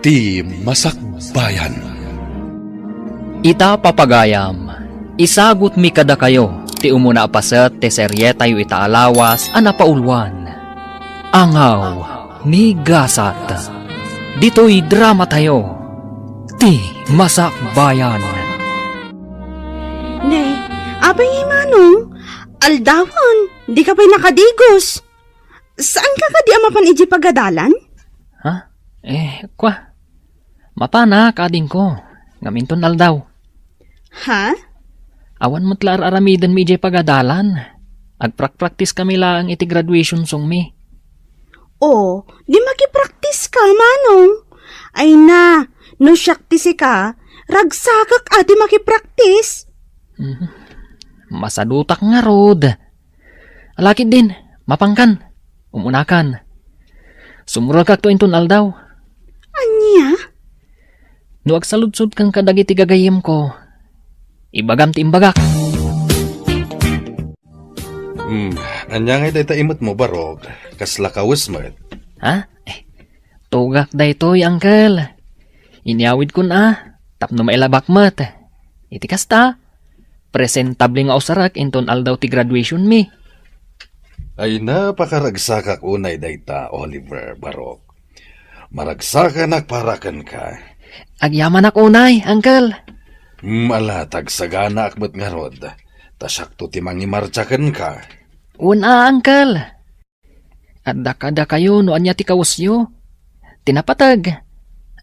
Ti Masakbayan. Ita papagayam, isagot mi kada kayo, ti umuna apaset ti serye tayo itaalawas anapaulwan. Angaw ni Gasat. Dito'y drama tayo, ti Masakbayan. Ne, abay manong, aldawan, di ka pa'y nakadigos. Saan ka di amapan iji pagadalan? Ha? Mapana kading ko, ngaminton aldaw. Ha? Awan mo't lar aramidan mi iji pagadalan. Agprak-praktis kami lang iti graduation song mi. O, di makipraktis ka, manong. Ay na, no syaktisi ka, ragsakak adi makipraktis. Masadutak nga rod. Alakid din, mapangkan, umunakan. Sumurag kak to inton aldaw. Anya? No agsaludsud kang kadagiti gagayem ko, ibagam ti imbagak. Anya nga day ta imot mo barog, kasla kawis mo. Ha? Tugak day to'y, uncle. Iniawid ko na, tapno mailabak mat. Iti kasta, presentable nga usarak inton aldaw ti graduation mi. Ay napakaragsakak unay day ta, Oliver Barok. Maragsakan parakan ka. Agyaman ak unay, uncle. Malatag sagana akmet nga rod, tasakto ti mangimartsakan ka. Una, uncle. Adda kayo no anya ti kawusyo. Tinapatag.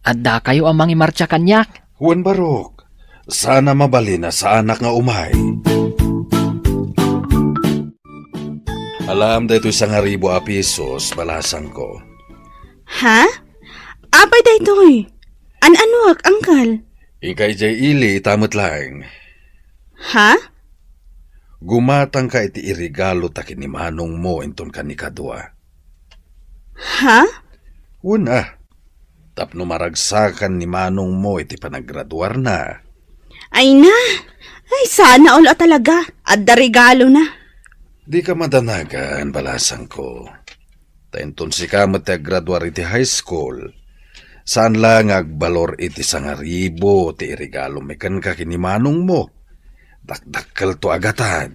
Adda kayo ang mangimartsa kanyak. Juan Barok, sana mabali na sa anak nga umay. Alam dito isang haribo a pisos, balasan ko. Ha? Abay da ito'y. An-anuak, angkal? Ikay jay ili, tamot lang. Ha? Gumatang ka iti irigalo takin ni manong mo inton ka ni kadwa. Ha? Una, tapno maragsakan ni manong mo iti panagraduar na. Ay na. Ay, sana ulo talaga. Adda regalo na. Di ka madanagan, balasan ko. Tainton si ka matagraduar iti high school. Saan lang agbalor iti 1,000 ti irigalo mekan ka kinimanong mo. Dakdakkel to agatad.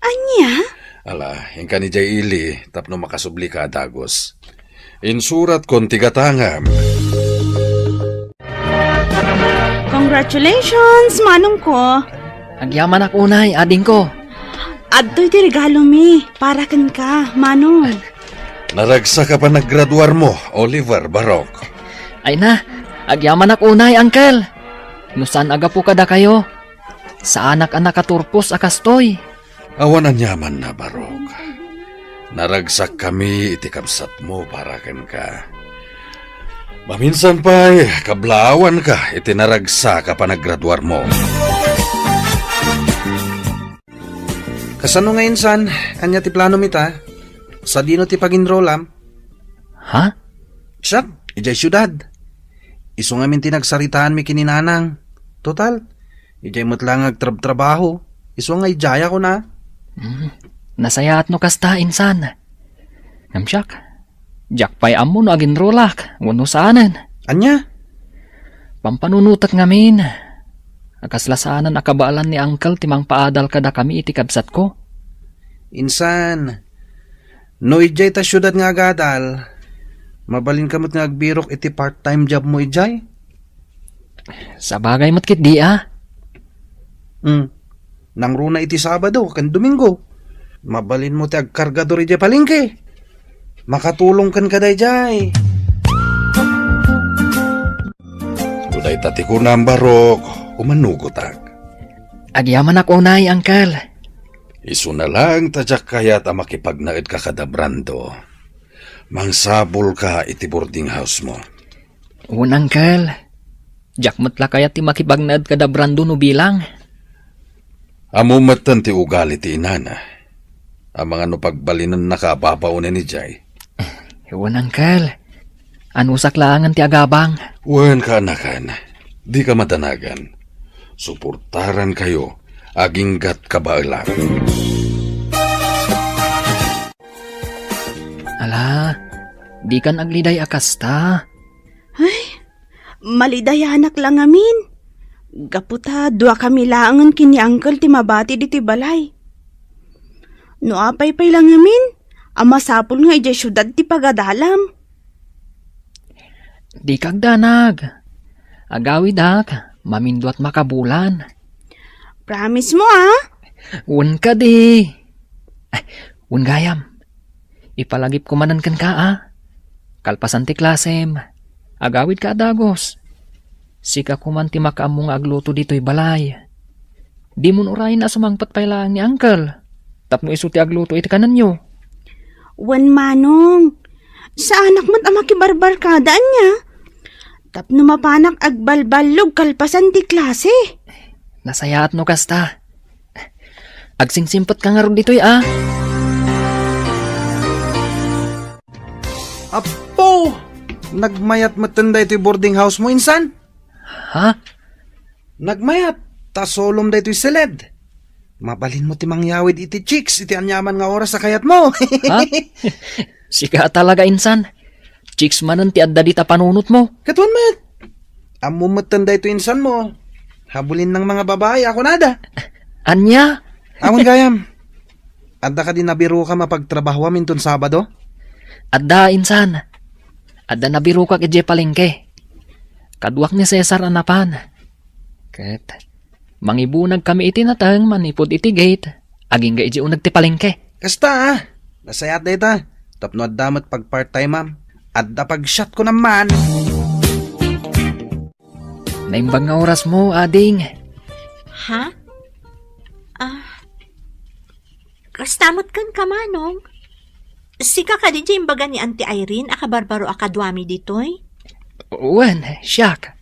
Anya? Ala, yung ka ni Jay Ili, tapno makasubli ka dagos. Insurat kon tigatangam. Congratulations, manong ko. Agyaman ak unay, ading ko. Adto'y ti regalo mi. Para kan ka, manong. Naragsa ka pa naggraduar mo, Oliver Barok. Ay na, agyaman ak unay, uncle. Nusan aga po kada kayo. Sa anak-anak katurpos akastoy. Awan anyaman na, Barok. Naragsak kami iti kapsat mo para kan ka. Maminsan pa'y kablawan ka iti naragsa ka pa naggraduar mo. Kasano ngayon san, anya ti plano mita? Sa dino ti pag-enrollam? Ha? Siyak, ijay syudad. Iso ngamin tinagsaritaan mi kininanang. Total, ijay mo't lang agtrabaho. Iso nga ijaya ko na. Nasayaat no kasta insan. Namsyak, jakpay amo no agin rolak, wano saanan. Anya? Pampanunutak ngamin. Akaslasanan akabaalan ni uncle timang paadal kada kami iti kabsat ko. Insan, no ijay ta syudad nga agadal. Mabalin kamot nga agbirok iti part-time job mo ijay? Sa bagay mo't kit di Nangruna iti Sabado kan Domingo. Mabalin mo ti agkargador ijay palingke. Makatulong kan kaday jay. Uday tati ko na ang Barok, umanugotak. Agyaman ak unay, uncle. Isu na lang tadyak kaya ta makipagnaid ka kada brando. Mangsabol ka iti boarding house mo. Unangkel, jak matla kaya ti makibagnad kada brando no bilang. Amo matan ti ugali ti inana. Ang mga no pagbalinan nakapapaunan ni Jay. Unangkel, anusak laangan ti agabang. Wan ka anakan, di ka matanagan. Suportaran kayo, aginggat kabailan. Ala, di kan agliday akasta. Ay, Malidayanak lang amin. Gaputa, dua kami laangan kini Uncle ti mabati diti balay. No apay-pay lang amin, amasapol nga ijay syudad ti pagadalam. Di kag danag. Agawid ak, mamindot makabulan. Promise mo ah? Un ka di. Un gayam. Ipalagip kumanan kan ka Kalpasan ti klasem. Agawid ka dagos. Sika kuman ti makaamong agluto dito'y balay. Di mo urayin na sumangpat pa lang ni Uncle. Tapno iso ti agluto iti kanan nyo. Wan manong. Sa anak mo't amakibarbar kadaan niya. Tapno mapanak agbalbalog kalpasan ti klase. Nasayaat no kasta. Agsingsimpot ka nga ron dito'y Apo! Nagmayat matanda ito'y boarding house mo, insan? Ha? Nagmayat, tasolom da ito'y seled. Mabalin mo ti mangyawid iti chicks, iti anyaman nga oras sa kayat mo. Ha? Sika talaga insan. Chicks manan ti adda dita panunot mo. Katuan mat, amo matanda ito insan mo. Habulin ng mga babae, ako nada. Anya? Awon gayam, adda ka din nabiro ka mapagtrabaho amin ton Sabado? Adda insan. Adda nabiro ka kay palengke. Kaduak ni Cesar anapan. Ket mangibunag kami iti natang manipod iti gate. Aging ga iti unag ti palengke. Kasta nasayat da ita. Tapno adda mat pag part-time ma'am. Adda pag shot ko naman. Naimbang nga oras mo, ading. Ha? Kastamot kan kamanong. Sika ka di dyan baga ni Auntie Irene akabarbaro akadwami ditoy? Wen, siyak.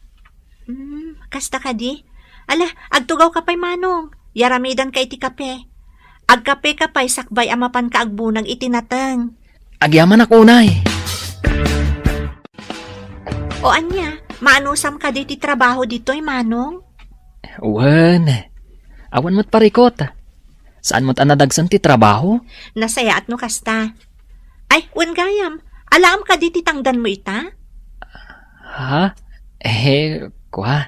Kasta ka di? Ala, agtugaw ka pa'y manong. Yaramidan ka iti kape. Agkape ka pa'y sakbay amapan ka agbunag itinatang. Agyaman ako unay. O anya, maanusam ka di ti trabaho ditoy manong? Wen, awan mo't parikot. Saan mo't anadagsan ti trabaho? Nasaya at no kasta. Ay, wen gayam, alam ka di ti tangdan mo ita? Ha? Kuha.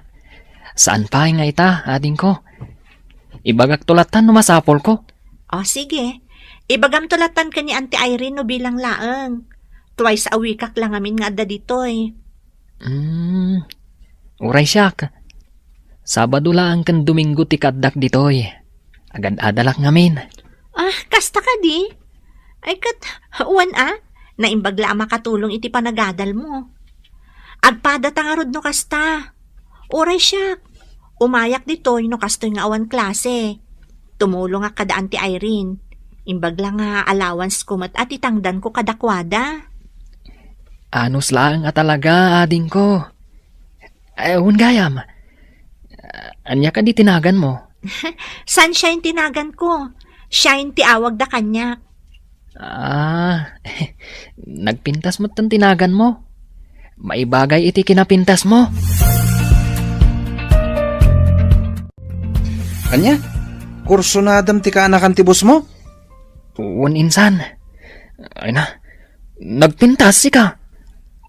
Saan pa nga ita, ading ko? Ibagak tulatan no masapol ko. O sige, ibagam tulatan ka ni Auntie Irene no bilang laeng. Twice a week lang amin nga adda ditoy. Uray siyak. Sabado lang kan Domingo ti kaddak ditoy. Agad adalak ngamin. Kasta ka di? Ay kat, uwan naimbagla makatulong iti panagadal mo. Agpada tangarod no kasta. Uray siyak. Umayak ditoy no kastoy nga awan klase. Tumulong nga kada Auntie Irene. Imbagla nga allowance ko mat at itangdan ko kadakwada. Anos lang talaga, ading ko. Ewan gayam. Anya ka di tinagan mo? Sunshine tinagan ko. Shine ti awag da kanya. Nagpintas mo't ang tinagan mo. Maibagay iti kinapintas mo. Anya? Kurso na adam ti kaanakan ti bus mo? Wan insan. Ay na, nagpintas si ka.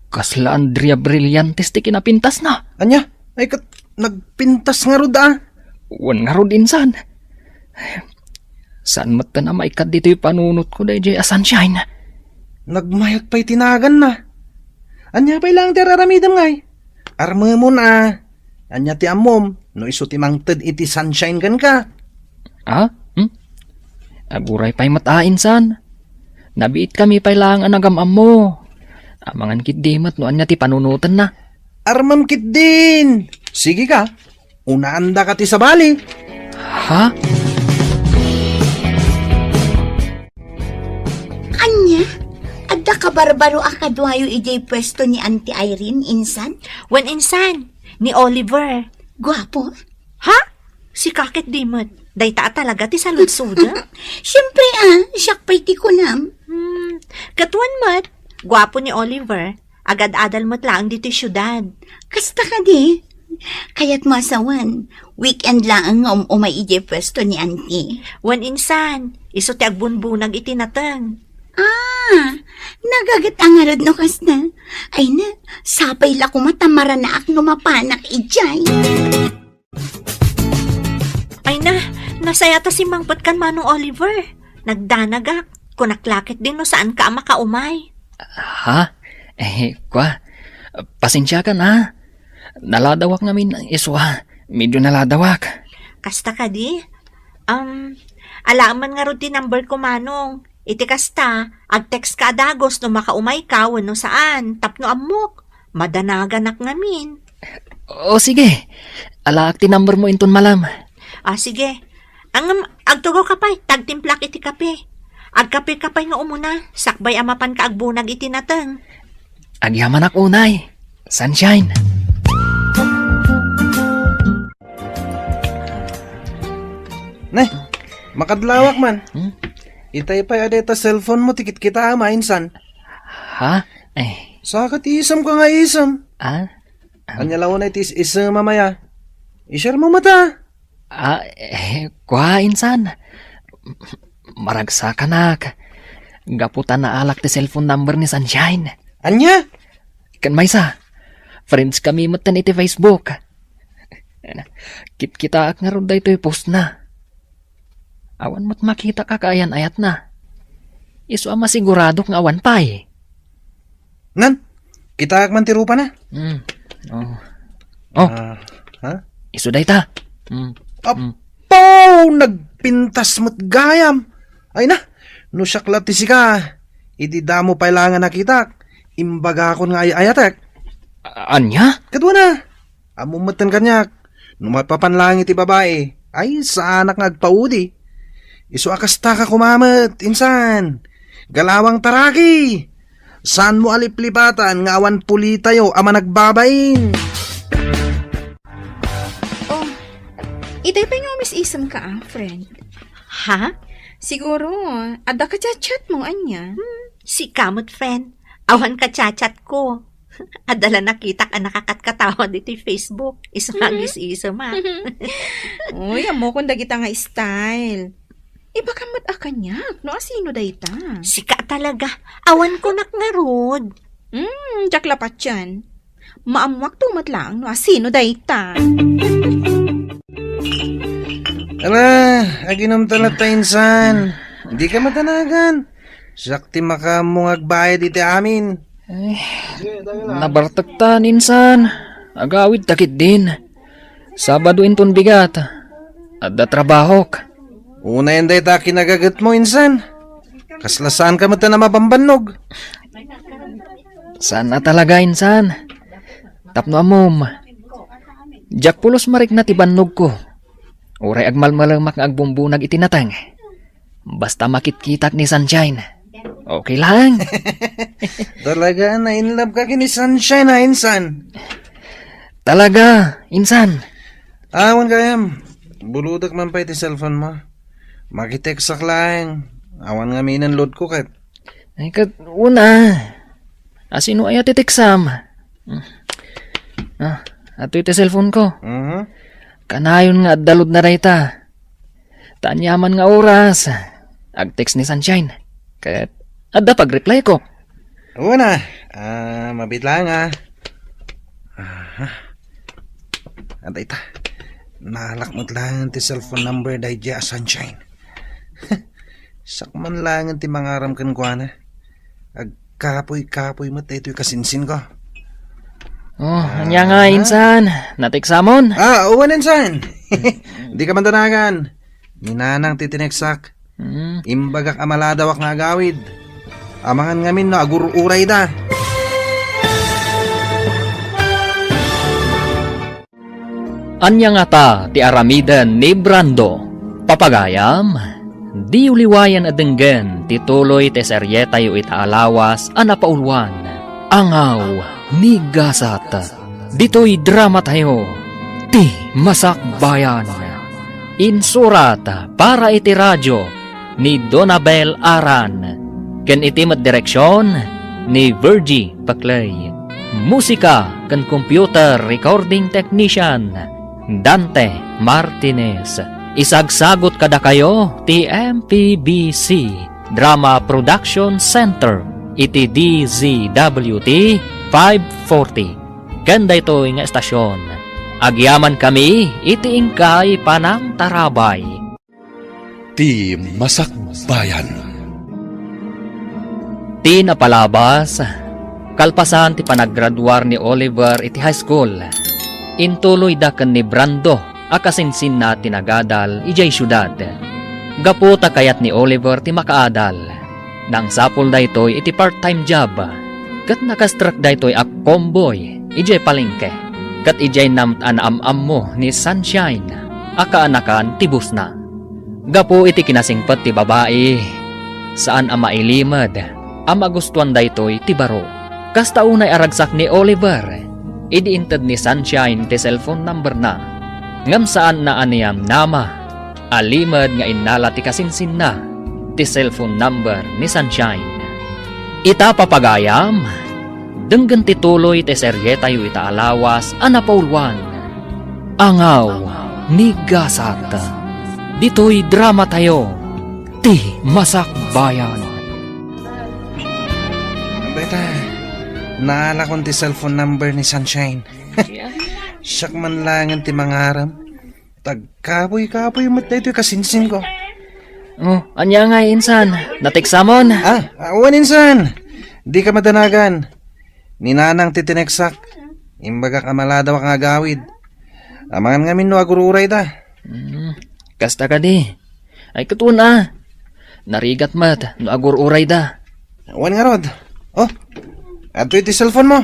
Kasla Andrea Brillantes ti kinapintas na. Anya? Ay kat, nagpintas nga rod Wan nga rod insan. Saan mat na maikad dito yung panunot ko dahi jay sunshine? Nagmayat pa'y tinagan na. Anya pa'y lang tiraramidam ngay. Arma mo na. Anya ti amom, no iso ti mangted iti sunshine kan ka. Aburay pa'y matain san. Nabiit kami pa'y lang anagam mo. Amangan kit dimat no anya ti panunutan na. Armam kit din. Sige ka, unaanda ka ti sabali. Ha? Anya? Adda ka barbaro akadwayo ijay pwesto ni Auntie Irene, insan? Wen insan, ni Oliver. Gwapo? Ha? Si kakit dimot. Dayta talaga ti saludsuda. Siyempre siyak pa'y ti kunam. Katuan mat. Gwapo ni Oliver. Agad-adal mo't lang dito syudad. Kasta ka di. Kaya't masawan. Weekend lang ang umay ijay pwesto ni Auntie. Wen insan, iso ti agbunbunag itinatang. Nagagat ang arod no kasta. Ay na, sapay la ko matamara na ak no mapanak ijay. Ay na, nasaya ta si Mangpot kan Manong Oliver. Nagdanagak, kunaklakit din no saan ka makaumay. Ha? Pasensya ka na. Naladawak ngamin iswa. Medyo naladawak. Kasta ka di? Alaman nga ron ti number ko, Manong. Iti kasta, ag-text ka adagos no makaumay ka wano saan. Tapno amok. Madanagan ngamin. O sige. Alaak ti number mo inton malam. Sige. Agtugaw ka pa'y, tagtimplak iti kape. Agkape ka pa'y nga umuna, sakbay amapan ka agbunag iti nateng. Agyaman ak unay. Sunshine. Nay, makadlawak man. Itay pa adeta cellphone mo, tikit kita mainsan. Ha? Sakat isam ka nga isam. Ah? Anya lawan na itis isam mamaya. I-share mo mata. Insan. Maragsa ka nak. Gaputan na alak ti cellphone number ni Sunshine. Anya? Kan maysa. Friends kami matan iti Facebook. Kita ak nga ron daytoy post na. Awan mo't makita ka kaayan ayat na. Isu ama sigurado nga awan pa eh. Nan, kita man tirupa na. Ha? Isu dayta. Apaw, nagpintas mo't gayam. Ay na, no syaklat ti sika. Idi damo pailangan nakita. Imbaga akon nga ayatek. Anya? Kadwa na. Amumatan kanyak. Numapapanlangi ti babae. Ay, sa anak nga agpaudi. Isu akasta ka kumamat, insan. Galawang taraki. Saan mo aliplipatan nga awan puli tayo ama nagbabain. Itay pa nga Miss Isam ka, friend. Ha? Siguro, ada ka chat mo, anya. Si kamot, friend. Awan ka chat ko. Adala nakita ka nakakatkatawa dito Facebook. Isumagis-isa ma. Uy, amo kung dagita nga style. Iba ka mat-akanyak, no? Asino dayta? Sika talaga. Awan ko nakngarod. Jaklapat yan. Maamwak tumat lang, no? Asino dayta? Ala, aginom talat ta insan. Hindi ka matanagan. Sakti makamong agbayad iti amin. Nabartagtan insan. Agawid takit din. Sabado inton bigat. Adda trabahok. Una yan day ta kinagagat mo insan. Kaslasaan ka mata na mapambanog. Sana talaga insan. Tapno amom. Jak pulos marik na tibannog ko. Uray agmalmalamak nga agbumbunag itinatang. Basta makitkitak ni Sunshine. Okay lang. Talaga na in love ka kini Sunshine ha insan. Talaga, insan. Awan kayam. Buludak man pa iti cellphone mo. Makitext lang. Awan nga minan load ko kat. Ay kat una. Asino ay atiteksam. Ato iti cellphone ko. Kanayon nga dalod na rayta. Tanyaman nga oras. Ag-text ni Sunshine. Kat adda pag-reply ko. Una. Mabit lang Antay ta. Nalakmot lang ti cellphone number day dya Sunshine. Sakman lang ti mangaram kan kwa na. Agkapoy-kapoy mo ito'y kasinsin ko. Anya nga insan. Natiksamon. Uwan insan. Di ka man tanagan. Minanang titineksak. Imbagak amaladawak nga agawid. Amangan ngamin na agururay da. Anya nga ta ti aramidan ni Brando. Papagayam. Di uliwayan adenggen ti tuloy ti seryeta yu itaalawas anapaulwan. Angaw ni Gasat. Dito'y drama tayo. Ti Masakbayan. Insurat para iti radyo ni Donabel Aran. Ken iti direksyon ni Virgie Paclay. Musika ken computer recording technician Dante Martinez. Isagsagot kada kayo ti MPBC Drama Production Center, iti DZWT 540. Ganda ito nga estasyon. Agyaman kami, iti ingkay panang tarabay. Ti Masakbayan. Ti napalabas, kalpasan ti panaggraduar ni Oliver iti high school. Intuloy da ken ni Brando, akasinsin na tinagadal ijay syudad. Gaputa kayat ni Oliver ti makaadal. Nang sapul da ito'y iti part-time job. Kat nakastrak da ito'y ak comboy, ijay palengke. Kat ijay namt am mo ni Sunshine, akaanakan tibus na. Gapu iti kinasingpet ti babae, saan ama ilimad, ama gustuan da ito'y ti baro. Kasta unay aragsak ni Oliver, idiintad ni Sunshine ti cellphone number na. Ngam saan na aniyam nama, alimad nga inala ti kasinsin na, ti cellphone number ni Sunshine. Ita papagayam, denggan ti tuloy ti seryeta yu ita alawas anapaulwan. Angaw ni Gasat. Dito'y drama tayo, ti Masakbayan. Beta, naala kong ti cellphone number ni Sunshine. Siyak man langan ti mangaram. Tagkapoy-kapoy mat na ito kasinsin ko. Oh, anya nga insan, natiksamon. Awan insan. Di ka madanagan. Ninanang titineksak. Imbaga kamaladaw ang agawid. Amangan ngamin no agururay da. Kasta ka di. Ay katuna. Narigat mat, no agururay da. Awan nga rod. Oh, ato iti cellphone mo.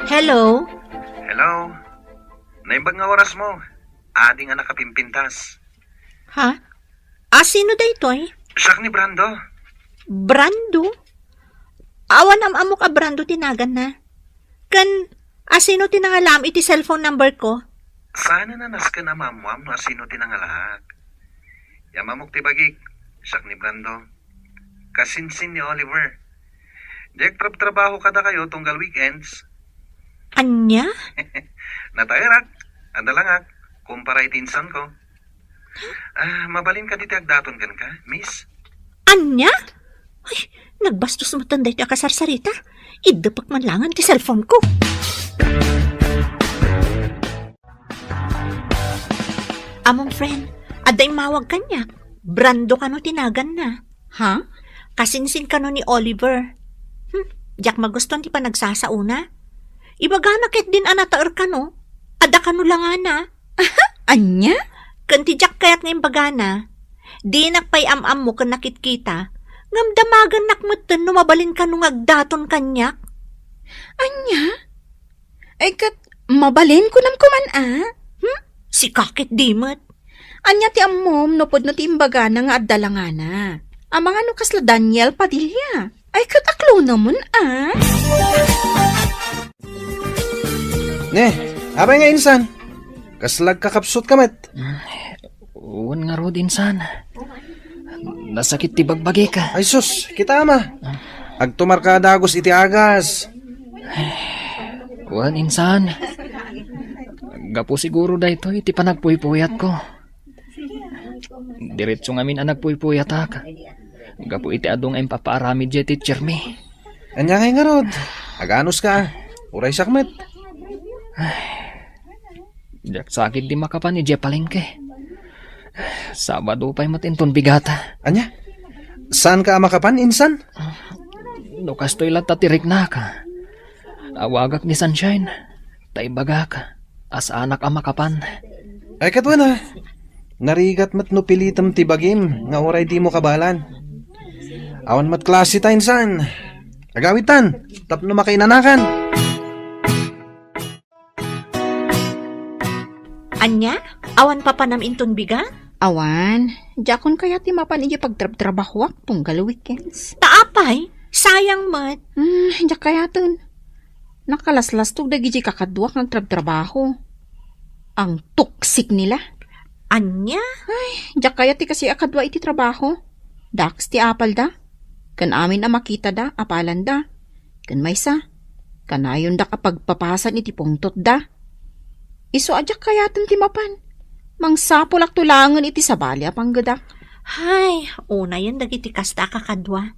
Hello? Hello. Naimbag nga oras mo. Adi nga nakapimpintas. Ha? Sino da ito'y? Siyak ni Brando. Brando? Awan amok a Brando tinagan na. Kan, sino tinangalam iti cellphone number ko? Sana nanas ka na mamuam na sino tinangalahak. Yamamok tibagik. Siyak ni Brando. Kasinsin ni Oliver. Dek trabaho kada kayo tunggal weekends. Anya? Natairak. Andalangak. Kumpara itinsan ko. Mabalin ka diti agdaton kan ka, miss? Anya? Ay, nagbastos mo tanday ti akasarsarita. Iddapak man langan ti cellphone ko. Among friend, aday mawag kanya. Brando ka no tinagan na. Ha? Kasinsin ka no ni Oliver. Diyak magustuhan ti pa nagsasauna. Ibaga na ket din anataer ka no. Ada ka no lang na. Anya? Kanti diyak kayat ngayon baga na. Di nakpay am-am mo kan nakitkita. Ngam damagan nakmutten no mabalin ka no ngagdaton kanyak. Anya? Ay kat, mabalin ko nam kuman Si kakit dimot. Anya ti ammom no pod no ti imbaga na nga addalangana. Amang ano kasla Daniel Padilla. Ay kat aklo naman Ne, abay nga insan. Kaslag kakapsot kamet. Uwan nga rod insan. Nasakit ti bagbagi ka. Ay sus, kita ama. Agtumar ka dagos iti agas. Uwan insan. Gapo siguro da ito iti panagpuypuyat ko. Diretso ngamin ang nagpuypuyat ka. Gapo iti adong ay papaaramid dya teacher me. Anya nga rod. Aganos ka. Uray sakmet. Diyak sakit di makapan ni dya palengke. Sabado pa'y matinton bigata. Anya? Saan ka makapan, insan? Lukas to'y latatirik na ka. Awagak ni Sunshine. Taibaga ka. As anak ang makapan. Ay katwa na. Narigat mat no pilitam tibagim. Nga oray di mo kabalan. Awan mat klase ta, insan. Agawitan. Tapno makainanakan. Anya? Awan pa panam inton biga? Awan, jakon kaya ti mapan iji pagtrabahwak tunggal weekends. Taapay? Sayang mat. Jak kaya ton. Nakalaslas tog dagiji kakadwak ng trabaho. Ang toxic nila. Anya? Jak kaya ti kasi akadwa iti trabaho. Dax ti apal da. Kan amin na makita da, apalan da. Kan maysa. Kanayon da kapag papasan iti pungtot da. Iso ajak kaya ton ti mapan. Mangsapulak tulangan iti sabali apang gadak. Hay, una yan dagiti kasta kakadwa.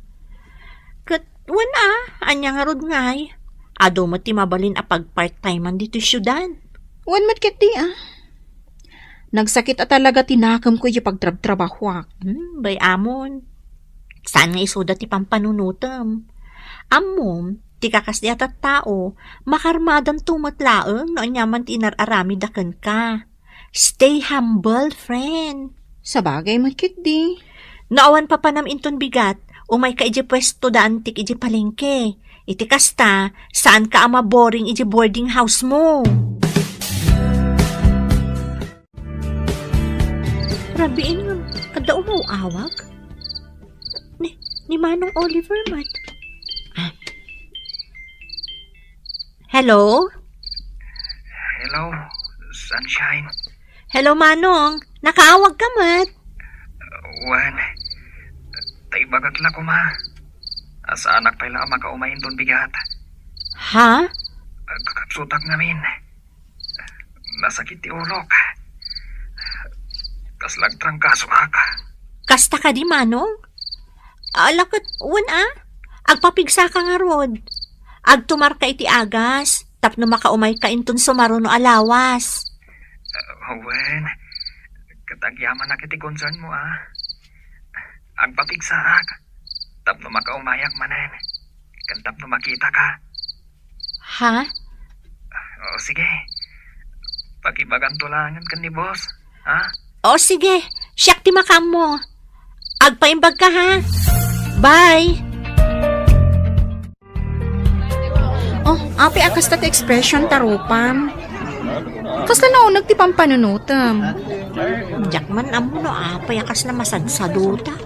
Kat, anya nga rod ngay. Ado mo ti mabalin a pag part-time dito syudan. Wan mat ket di Nagsakit at talaga tinakam ko yung pagtrab-trabahwak. Bay amon. Saan nga isuda ti pampanunutam? Amom, ti kakas di atat tao, makarmadan tumatlaeng no anyaman ti inararami daken ka. Stay humble, friend. Sa bagay mat ket di. Naawan pa panam inton bigat, umay ka iji pwesto da antik iji palengke. Iti kasta, saan ka ama boring iji boarding house mo? Rabiin nga, kada umawawag? Ni Manong Oliver, mat. Hello? Hello, Sunshine. Hello, Manong. Nakaawag ka, mat. Wan, taibagat la ko ma. Asa anak pa ila makaumayin ton bigat. Ha? Kakapsutak ngamin. Nasakit ti ulok. Kaslag trangkaso ka. Kasta ka di, Manong? Alakot, agpapigsa ka nga rod. Agtumar ka iti agas, tapno makaumay ka inton sumaro no alawas. Wan, katagyaman na kiti concern mo Agpapigsaak, tapno makaumayak manen. Kan tapno makita ka. Ha? O sige, pakibagan tulangan kan ni boss, ha? O sige, siyak ti makam mo. Agpaimbag ka ha. Bye! Oh, api akas tat expression tarupam. Kasla naunag ti pampanunutam. Jakman amo no payakas na masadsaduta.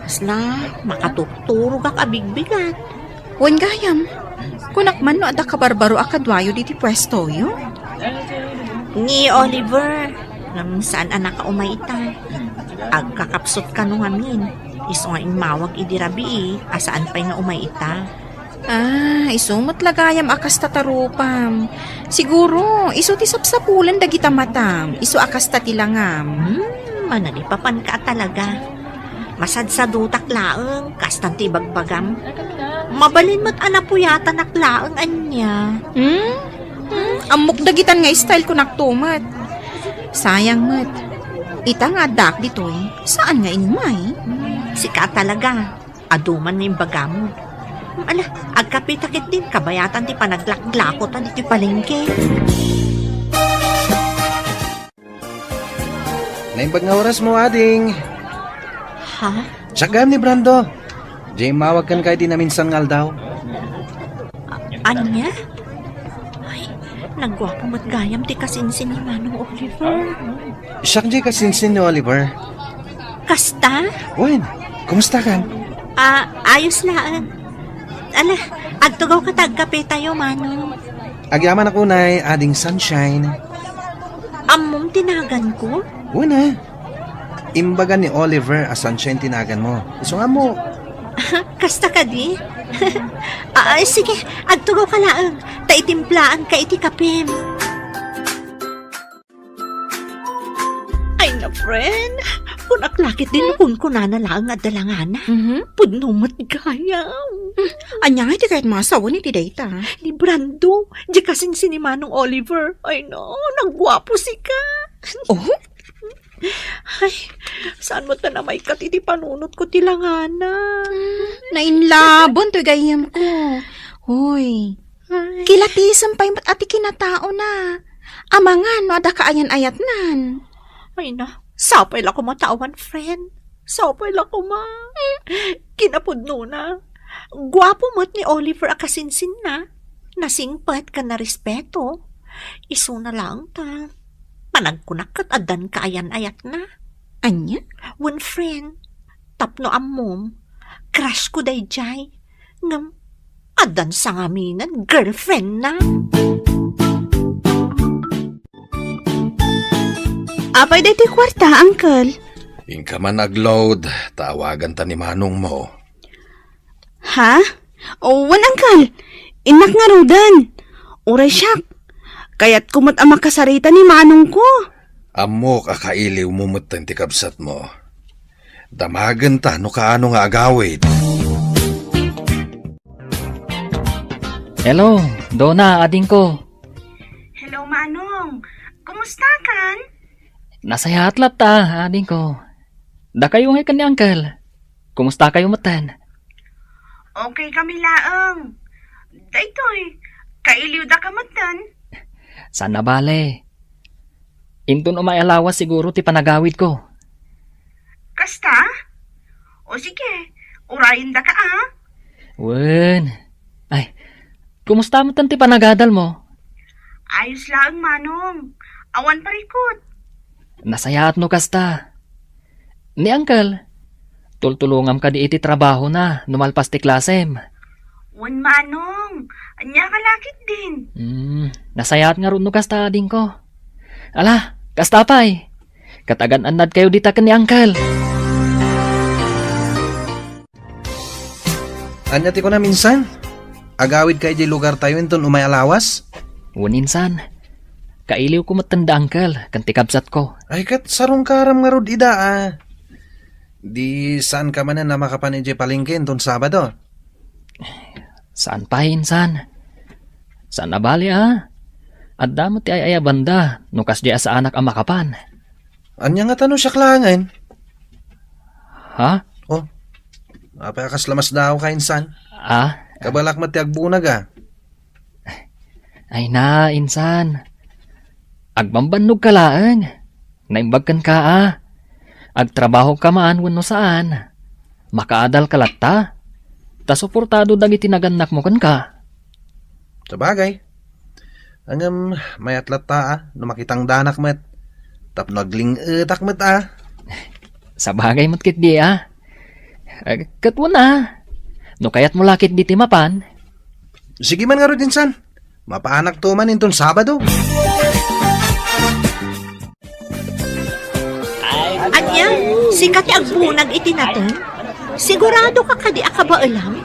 Kasla makatukturo kak abigbigat. Wan gayam. Kunakman no ada kabarbaro akadwayo diti pwesto yo. Ni Oliver, ngam saan anak ka umaita. Agkakapsot ka no ngamin. Iso nga imawag idirabi asaan pa'y nga umaita. Isumot lagayam akas tatarupam. Siguro, iso ti sapsapulan dagita matam. Iso akas tatilangam. Manalipapan ka talaga. Masadsadutak laeng, kastan ti bagbagam. Mabalin mo't anapuyata naklaeng anya. Amok dagitan nga style ko naktumat. Sayang mat. Ita nga dak ditoy. Saan nga inmay? Sika talaga. Aduman nga yung bagamod. Agkapitakit din, kabayatan ti panaglaklakot at iti palengke. Naimbag nga oras mo, ading. Ha? Tsagam ni Brando. Jay, mawag kan kay di na minsan ngal daw. Anya? Ay, nagwapo mo't gayam ti kasinsin ni Manong Oliver. Siyak Jay kasinsin ni Oliver. Kasta? Wen, kumusta kan? Ayos laan. Agtugaw ka tagkape tayo, Manong. Agyaman ako na ading Sunshine. Amom tinagan ko? Una, imbagan ni Oliver as Sunshine tinagan mo. Iso nga mo. Kasta ka di? Sige, agtugaw ka laang. Taitimplaan ka iti kapim. Ay na, friend. Kung aklakit din kung kunanalaang at dalangana. Pudnumat gayam. Anya nga iti kahit masawa ni ti data. Ni Brando, di kasing si Manong Oliver. Ay no, nagwapo si ka. Oh? Ay, saan mo ta na may katiti panunot ko tilangana? Nainlabon to gayam ko. Hoy, kilatisan pa yung ati kinatao na. Amangan, no, ada kaayan-ayat nan. Ay na, sapay la ko matawan, friend. Sapay la ko ma. Kinapudno na. Gwapo mo't ni Oliver akasinsin na. Nasingpat ka na respeto. Iso na lang ta. Panagkunakat adan kaayan-ayat na. Anya? One friend, tapno amom, crush ko day jay. Ngam, adan sa ngaminan, girlfriend na. Apay dito kwarta, uncle. Ingka man nag-load, tawagan ta ni Manong mo. Ha? Wan, uncle. Inak nga rudan. Uray siyak. Kaya't kumot ang makasarita ni Manong ko. Amo kakailiw mo matan ti kabsat mo. Damagan ta no kaano nga agawid. Hello, Donna, ading ko. Hello, Manong. Kumusta kan? Nasa hatlat ta, ading ko. Da kayo nga kan ni Uncle. Kumusta kayo matan? Okay kami laang. Daytoy, kailiw da ka matan. Sana bale. Intun umayalawas siguro ti panagawid ko. Kasta? O sige, urayin da ka Wen. Ay, kumusta mo ti panagadal mo? Ayos lang, Manong. Awan parikot. Nasayaat no kasta. Ni Uncle, tultulungam ka di iti trabaho na, numalpas ti klasem. Wan, Manong. Anya ka lakit din. Nasayaat nga ron no kasta ading ko. Ala, kasta pay. Katagan anad kayo dita ka ni Uncle. Anya ti ko na minsan? Agawid kay di lugar tayo inton umay alawas? Waninsan, kailiw ko matanda Uncle, kanti kabsat ko. Ay kat sarong karam nga rod ida Di saan ka man na makapan iti palengke inton Sabado? Saan pa insan? Saan na bali At damo ti ay banda, nukas di sa anak ang makapan. Anya nga tanong siya klangan? Ha? Oh, apakas lamas daw ka insan. Kabalak mati agbunag Ay na, insan. Agbambannog ka laan. Naimbagkan ka Agtrabaho ka maan wano saan. Makaadal ka latta. Ta suportado dagiti naganak mo kan ka. Sabagay. Angam mayat latta no makitang danak met. Tapno agling etak met Sabagay mo't kit di Katwa na. No kayat mo lakit di timapan. Sige man nga ro insan. Mapaanak to man inton Sabado. Anya, sikat agbunag iti natin. Sigurado ka kadi akabaalam?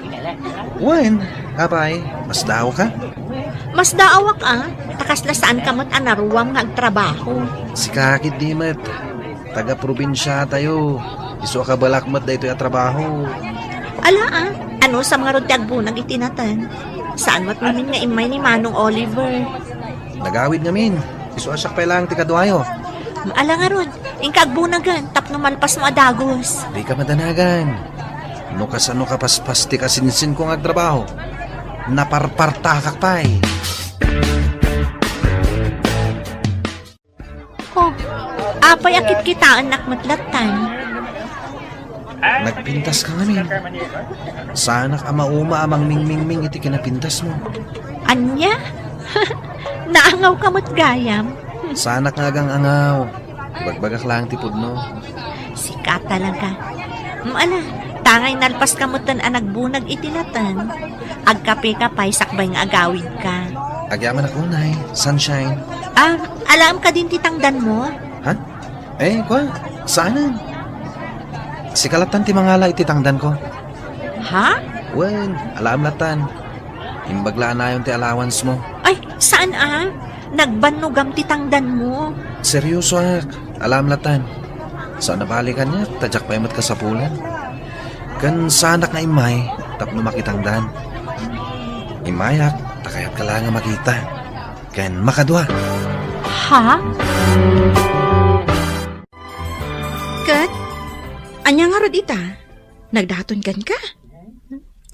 Wen, apay, mas daw ka? Mas daawak takas na saan ka mo't anaruwam nga agtrabaho. Si kakit di met. Taga-probinsya tayo. Iso ka balakmat da ito yung trabaho. Ala ano sa mga rod ti agbunag iti natin? Saan mo't namin nga imay ni Manong Oliver? Nagawid ngamin. Iso asak pa lang ti kadwayo. Ala nga rod, ingkagbunagan, tapno malpas mo adagos. Di ka madanagan. No kasano ka paspas ti kasinsin ko nga trabaho. Naparpartakak pa'y. Oh, apay akit kita anak matlatan. Nagpintas ka ngamin. Sanak ama uma amang ming iti kinapintas mo. Anya? Naangaw ka mo't gayam. Sanak nga gang angaw. Ibagbagak lang tipod no. Sika talaga. Ala, tangay nalpas ka mo't tan anagbunag itinatan. Agkape ka pa'y sakbay nga agawid ka. Agyaman ako, Nay. Sunshine. Alam ka din titangdan mo? Ha? Kwa? Saanan? Si kalatan ti mangala ititangdan ko. Ha? Wen, alam latan. Imbaglaan na yun ti allowance mo. Ay, saan Nagbanugam titangdan mo. Seryoso alam latan. Saan nabalikan niya, tadyak pa imat ka sa pulan. Kan sanak nga imay, tapno makitangdan. Imayak, takayat ka lang nga makita. Kan makadwa. Ha? Kat, anya nga rod ita? Nagdaton kan ka?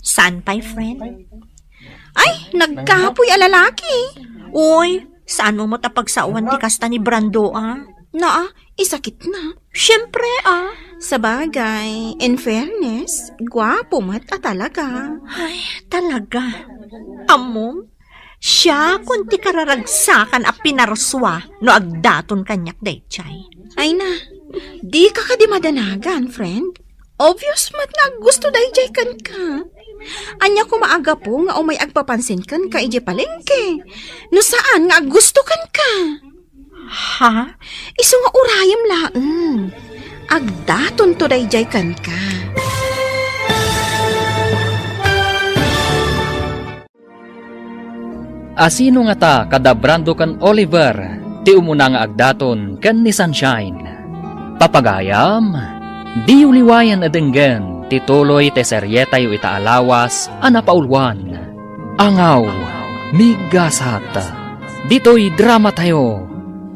Saan pa'y friend? Ay, nagkapoy a lalaki. Uy, saan mo matapagsawan ti kasta ni Brando Isakit na. Siyempre Sabagay, in fairness, gwapo mat talaga. Ay, talaga. Amom, siya kung ti kararagsakan a pinarswa no agdaton kanyak daychay. Ay na, di ka di madanagan, friend. Obvious mat nga gusto dayjay kan ka. Anya ko maaga po nga umay agpapansin kan ka ije palengke. No saan nga gusto kan ka? Ha? Iso nga urayam laeng. Agdaton to dayjay kan ka. Asino nga ta kada Brando kan Oliver, ti umuna nga agdaton kan ni Sunshine. Papagayam, di uliwayan adenggan ti tuloy te seryeta yu itaalawas ana paulwan. Angaw, migasat, dito'y drama tayo,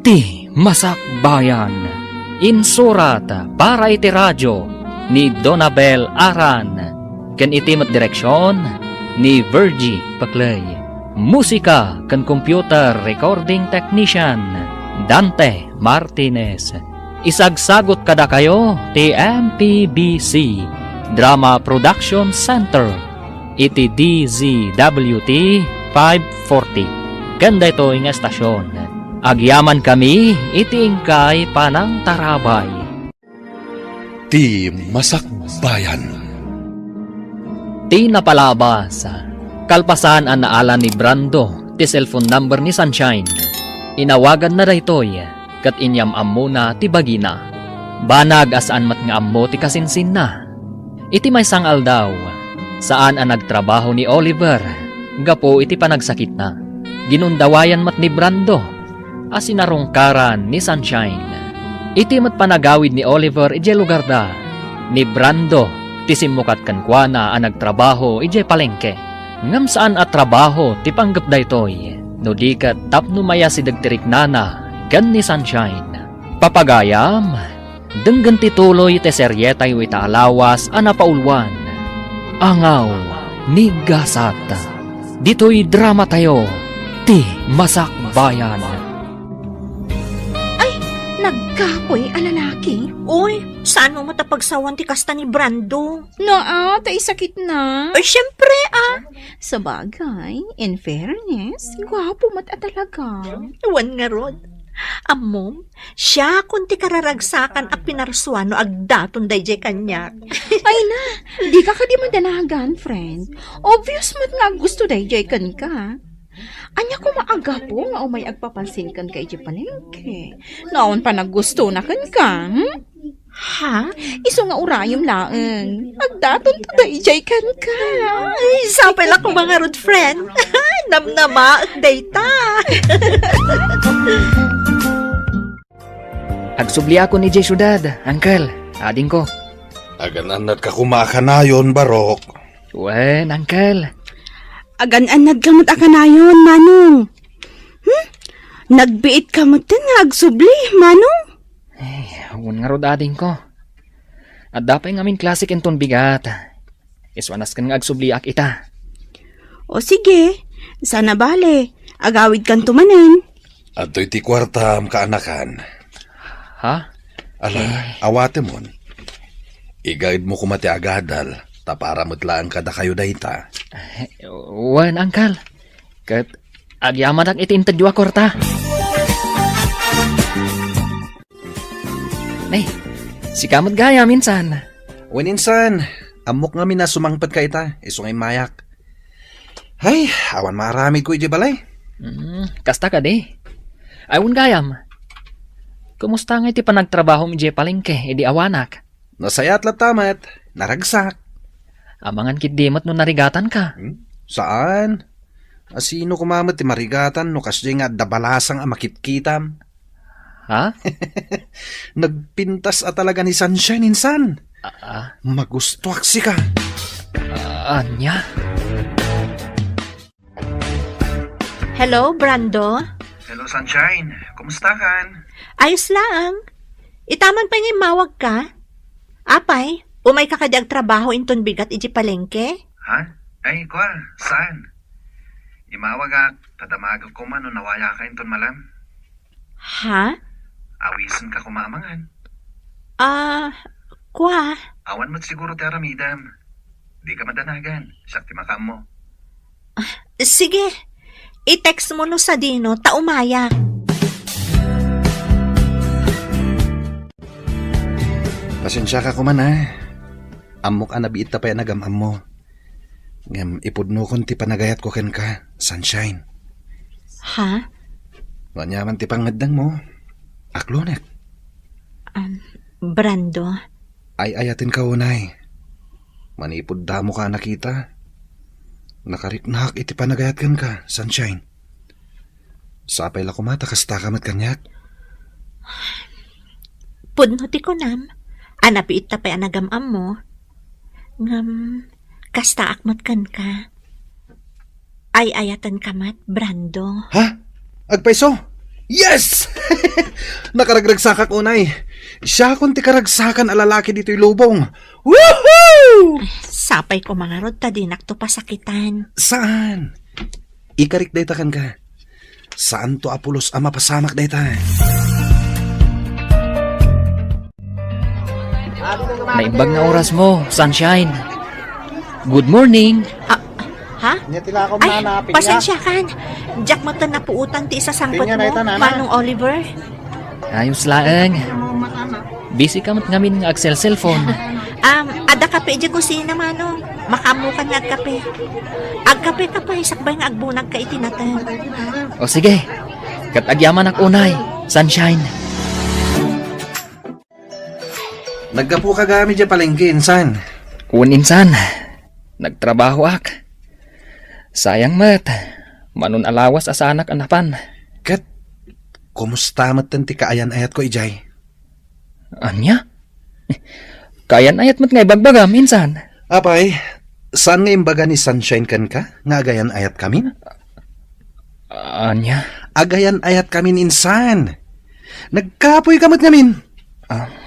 ti masakbayan. Insurat para iti radyo ni Donabel Aran, ken iti met direksyon ni Virgie Paclay. Musika ken computer recording technician Dante Martinez. Isagsagot kada kayo ti MPBC Drama Production Center iti DZWT 540. Ganda ito nga estasyon. Agyaman kami iti ingkay panang tarabay. Ti Masakbayan. Ti napalabas. Kalpasan ang naala ni Brando ti cellphone number ni Sunshine. Inawagan na daytoy kat inyam muna ti bagina. Banag asaan mat nga ammo ti kasinsin na. Iti may sangal daw saan ang nagtrabaho ni Oliver. Gapo iti panagsakit na. Ginundawayan mat ni Brando as sinarungkaran ni Sunshine. Iti mat panagawid ni Oliver ije lugar da. Ni Brando ti simukat kankwana ang nagtrabaho ije palengke. Ngam saan at trabaho ti panggap daytoy. No di kat tapno maya si dagtirik nana gan ni Sunshine. Papagayam, denggan ti tuloy ti seryeta yu itaalawas ana paulwan. Angaw, migasat, dito'y drama tayo, ti masakbayan. Nagkapoy a lalaki. Uy, saan mo matapagsawan ti kasta ni Brando? Tay sakit na. Ay, syempre Sa bagay, in fairness, gwapo mat talaga. Wan nga rod. Amom, siya kunti kararagsakan a pinarsuan no agdaton dayjay kanyak. Ay na, di ka di madanagan, friend. Obvious mat nga gusto dayjay kan ka. Anya ko maaga po nga umay agpapansin kan kay palengke. Naon pa naggusto na kan ka, Ha? Iso nga urayom laeng. Agdaton to dayjay kan ka. Ay, sapay lang ko mga rod friend. Namnama at data. Agsubli ako ni Jay Syudad, Uncle, ading ko. Agananat ka kumakanayon, Barok. Wen, Uncle. Agan-anad kamot akanayon, Manong. Nagbiit kamot din nga agsubli, Manong. Awan nga rod ading ko. At dapay ngamin klasik enton bigat. Iswanas kan nga agsubliak ita. O sige, sana bale. Agawid kan tumanin. At iti kwartam kaanakan. Ha? Ala, awate mon. I-guide mo kumati agadal. Tapara mutlaan kada kayo dayta. Wen, Uncle. Kat agyaman ak itinted jua korta. Nay, si kamot gaya minsan. Waninsan, amok nga na sumangpad ka ita, iso ngay mayak. Ay, awan marami ko iti balay. Kasta ka di. Ayun gayam. Kumusta nga iti panagtrabaho mi je palengke, edi awanak. Nasayat latamat, naragsak. Amangan kit dimat no narigatan ka. Saan? Asino kumamat ti marigatan no kasdi nga dabalasang amakitkitam. Ha? Nagpintas talaga ni Sunshine insan. Magustuak si ka. Anya? Hello, Brando? Hello, Sunshine. Kumusta kan? Ayos lang. Itaman pa nga mawag ka. Apay, umay ka kadi trabaho inton bigat iji palengke? Ha? Ay, kwa, saan? Imawag tadamagag ko man o nawaya ka inton malam. Ha? Awisan ka kumamangan. Kwa? Awan mo't siguro ti aramidam. Di ka madanagan. Sakti makam mo. Sige. I-text mo no sa Dino, taumaya. Pasensya ka kuman ha. Amok anabiit ta pa nagamam mo. Ngam ipudno kon ti panagayat ko ken ka, Sunshine. Ha? Wanyaman ti pangadang mo. Aklonek. Brando? Ay ayatin ka unay. Manipod damo ka nakita. Nakariknahak iti panagayat ken ka, Sunshine. Sapay la kumata kasta kamat kanyak. Pudno ti ko nam. Anapi ita pa anagamam mo. Ngam, kasta akmat kan ka. Ay ayatan kamat, Brando. Ha? Agpaiso? Yes! Nakaragragsakak unay. Siya kung ti karagsakan alalaki dito'y lubong. Woohoo! Sapay ko mga rod, tadinak to pasakitan. Saan? Ikarik daytakan ka. Saan to apulos ama pasamak dayta? Naimbag na oras mo, Sunshine. Good morning. Ha? Ay, pasensya kan. Jack mata na puutan ti isa sangkot mo, Manong Oliver. Ayos laeng. Busy ka mat ngamin nga Axel cellphone. Ada kape di kusina, Manong. Makamukan nga agkape. Agkape ka pa, isakbay nga agbunag ka itinatan. O sige, kat agyaman ak unay, Sunshine. Naggapu ka gamit dyan palengke, insan. Kun insan, nagtrabaho ak. Sayang mat, manun alawas asanak anapan. Kat, kumusta matan ti kaayan ayat ko, Ijay? Anya? Kayan ayat mat ngay bagbagam, insan. Apay, saan nga imbaga ni Sunshine kan ka? Nga agayan ayat kami? Anya? Agayan ayat kami insan. Nagkapoy kamat ngamin.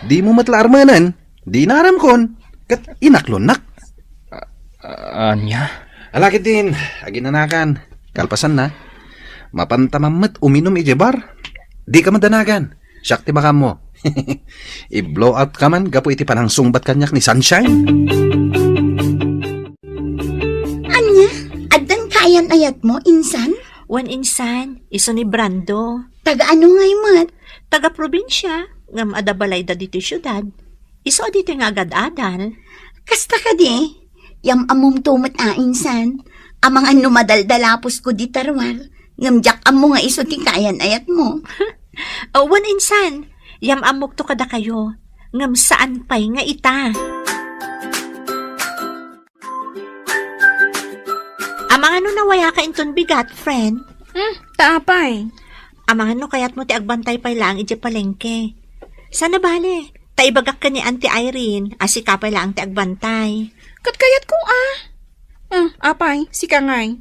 Di mo matla armanan, di naram kon. Kat inaklonak. Anya? Alakit din, aginanakan. Kalpasan na. Mapantamamat uminom ijebar. Di ka madanagan. Syakti baka mo. I-blow out ka man, gapo iti panang sungbat kanyak ni Sunshine. Anya, adan kayan ayat mo, insan? Wan insan, iso ni Brando. Taga ano ngay mat? Taga probinsya, ngam adabalay da dito syudad. Iso dito nga agad-adal. Kasta ka di? Yam among tumat insan. Amang ano madaldalapos ko di tarwar. Ngamjak amo nga iso ti kayan ayat mo. Wan insan, yam amok to kada kayo. Ngam saan pa'y nga ita. Amang ano nawaya ka inton bigat, friend? Taapay. Amang ano kayat mo ti agbantay pa'y lang ije palengke. Sana bale, taibagak ka ni Auntie Irene, asika pa'y lang ti agbantay. Kat kayat ko apay, si kangay.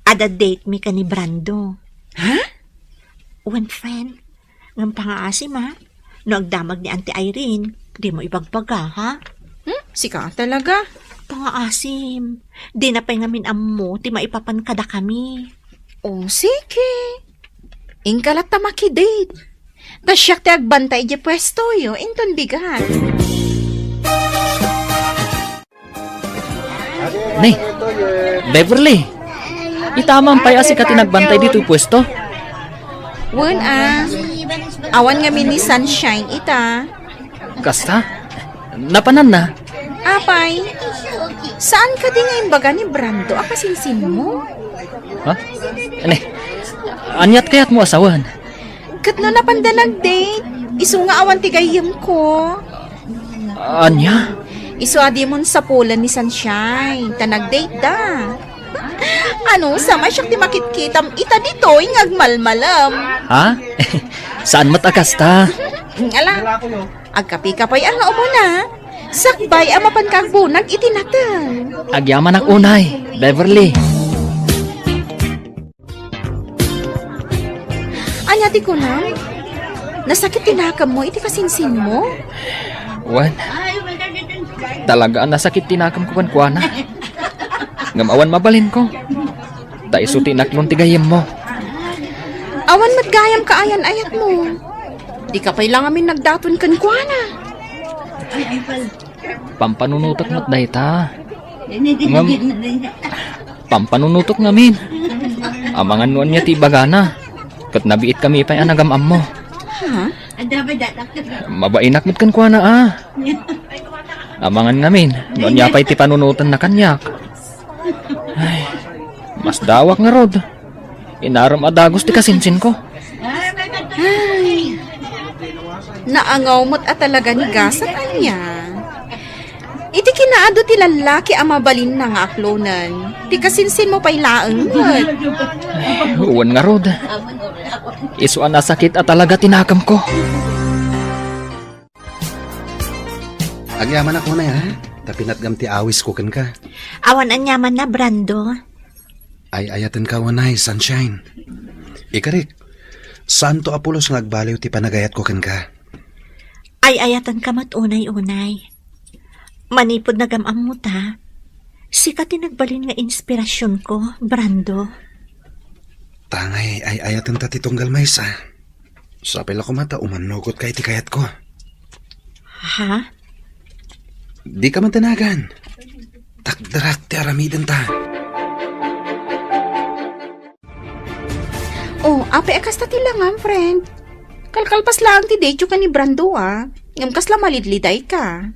Ada date mi ka ni Brando. Ha? One friend, ngam pangaasim ha? No agdamag ni Auntie Irene, di mo ibagbaga ha? Si ka talaga? Pangaasim, di na pa'y ngamin ammo, ti maipapan kada kami. O sige. Ingkalat ta makidate. Tasyak ti agbantay di pwesto yo, inton bigat. Nay, Beverly, itamang pa'y asi ka tinagbantay dito pwesto. Wen awan nga ni Sunshine ita. Kasta, napanan na. Apay, saan ka di nga imbaga ni Brando akasinsin mo? Ha? Anyat kayat mo asawan? Kat no napandalag date, iso nga awan tigayim ko. Anya? Iso adi mon sa pulan ni Sunshine, tanag-date da. Ano, sama siyak di makitkitam ita dito, agmalmalam. Ha? Saan matakasta? Ala, agkapi-kapay ang umo na. Sakbay ang mapankakbunag itinatan. Agyaman ak unay, Beverly. Anyati ko na, nasakit tinakam mo, iti kasinsin mo. Wan, talagaan nasakit tinakam ko kankwana. Ngamawan mabalin ko. Daiso tinaklon tigayem mo. Awan matgayam ka ayan-ayat mo. Di ka pa'y lang amin nagdaton kankwana. Pampanunutok mo't dayta. Pampanunutok ngamin. Amangan nuan niya ti bagana. Kat nabiit kami pa'y anagamam mo. Ha? Mabainak mo't kankwana Amangan ngamin. Nuan niya pa'y ti panunutan na kanyak. Ay, mas dawak nga rod. Inaram adagos ti kasinsin ko. Ay, naangaw mo't at talaga ni gasat anya. Iti naado ti lalaki ang mabalin na nga aklonan. Ti kasinsin mo pa'y laeng mo. Huwan nga rod. Isuan na sakit at talaga tinakam ko. Agyaman ako na ya. Tapinat gam ti awis ko kan ka. Awan ang yaman na, Brando. Ay ayatan ka wanay, sunshine. Ikarik, saan to Apolos nga agbaliw ti panagayat ko kan ka? Ay ayatan ka mat unay-unay. Manipod na gamamuta. Sika tinagbalin nga inspirasyon ko, Brando. Tangay ay ayatan ta ti tunggal maysa. Sapil ako mata umanugot kay ti kayat ko. Ha? Di ka man tanagan. Takdarak ti aramiden ta. Oh, ape akas ta ti langam, friend. Kalkalpas lang ti Dejo ka ni Brando, ah. Ngam kas la malidliday ka.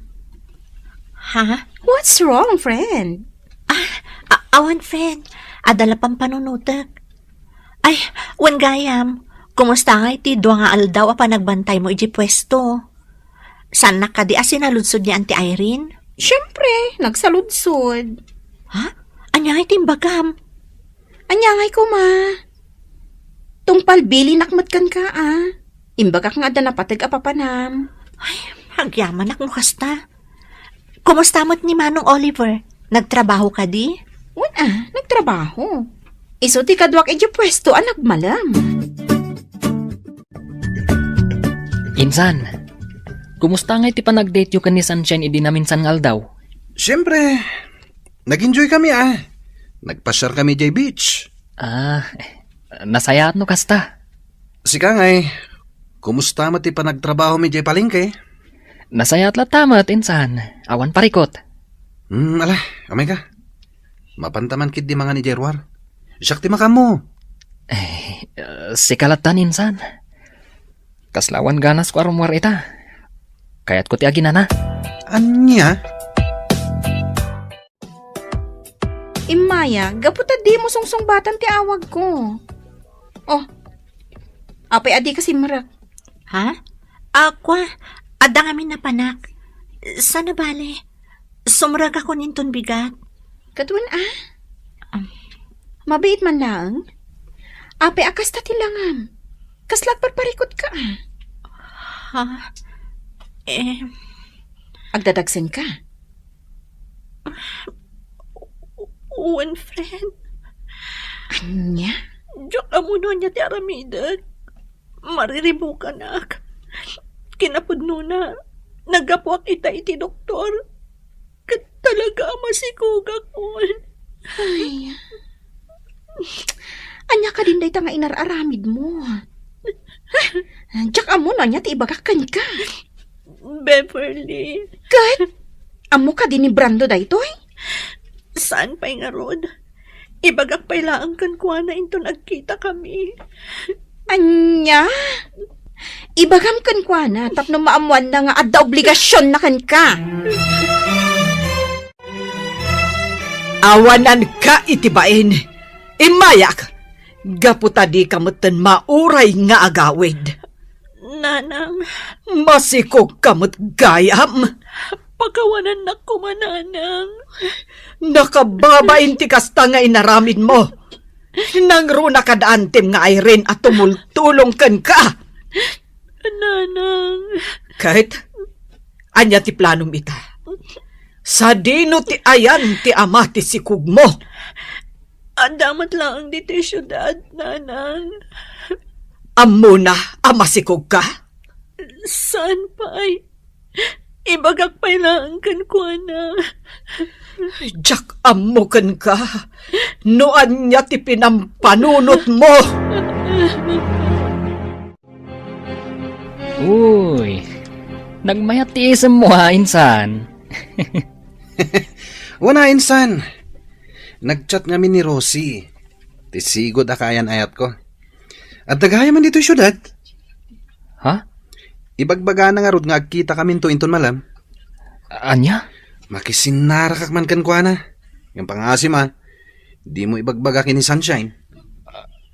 Ha? What's wrong, friend? Awan, friend. Adala pang panunutak. Ay, wan gayam. Kumusta nga iti dua nga aldaw pa nagbantay mo iji pwesto? San na ka di asinaludsod ni Auntie Irene? Siyempre, nagsaludsod. Ha? Anya nga iti bagam? Anyangay ko, ma. Tungpal bili nakmatkan ka, ah. Imbagak nga da napatag apapanam. Ay, hagyaman ak mo kasta. Kumusta mo't ni Manong Oliver? Nagtrabaho ka di? Wan, nagtrabaho. Iso ti kadwak iji pwesto ang nagmalam. Insan, kumusta nga iti panag-date yu kan ni Sunshine idi namin san ngal daw? Siyempre, nag-enjoy kami Nagpasyar kami jay beach. Nasayat no kasta. Sika ngay, kumusta mo ti panagtrabaho mi jay palengke? Nasayat la tamat, insan. Awan parikot. Ala, amay ka. Mapantaman kid di mga ni Jerwar. Siyak ti makam mo. Sikalatan, insan. Kaslawan ganas ko arumwar ita. Kaya't ko ti aginana. Anya? Imaya, gaputa di mo sungsong batan ti awag ko. Oh, apay adi kasi marak. Ha? Aqua, adang amin na panak. Sana bale? Sumrag ako ninton bigat. Katun, mabait man lang. Apay akas ta tilangam. Kaslat parparikot ka, Ha? Agdadagsen ka. One friend. Anya? Diyak amuno niya ti aramidag. Mariribukan ak. Kinapudno na. Nagapuak ita iti doktor. Kat talaga masikugak ko. Ay. Anya ka din day ta nga inararamid mo. Diyak amo na niya ti ibagakan ka. Beverly. Kat? Amo ka din ni Brando daytoy? Saan pa'y nga rod? Ibagak pa'y laang kan kuha na into nagkita kami. Anya? Ibagam kan kwa na tapno maamuan na nga adda obligasyon na kan ka. Awanan ka itibain. Imayak. Gaputa di kamutan mauray nga agawid. Nanang, Masikog kamut gayam. pagkawanan na kumananang. Nakababain ti kasta nga inaramid mo. Nangro na kadaantem nga Irene at tumultulong kan ka. Nanang, Kahit, anya ti planom ita. Sa dino ti ayan ti ama ti sikug mo. damat lang ang dito syudad, nanang. Amo na ama sikug ka. Saan pa'y? Ibagak pa'y lang kan kuha na. Jack amo kan ka. Noan niya ti pinampanunot mo. Uy, nagmayat ti isem mo ha, insan. Wana insan. Nagchat nga ni Rosie. Tisigod akayan ayat ko. At dagaya man dito syudad. Ha? Ibagbaga na nga rod nga agkita kami to inton malam. Anya? Makisinarakak man kan kwa na. Yung pangasim di mo ibagbaga kini Sunshine.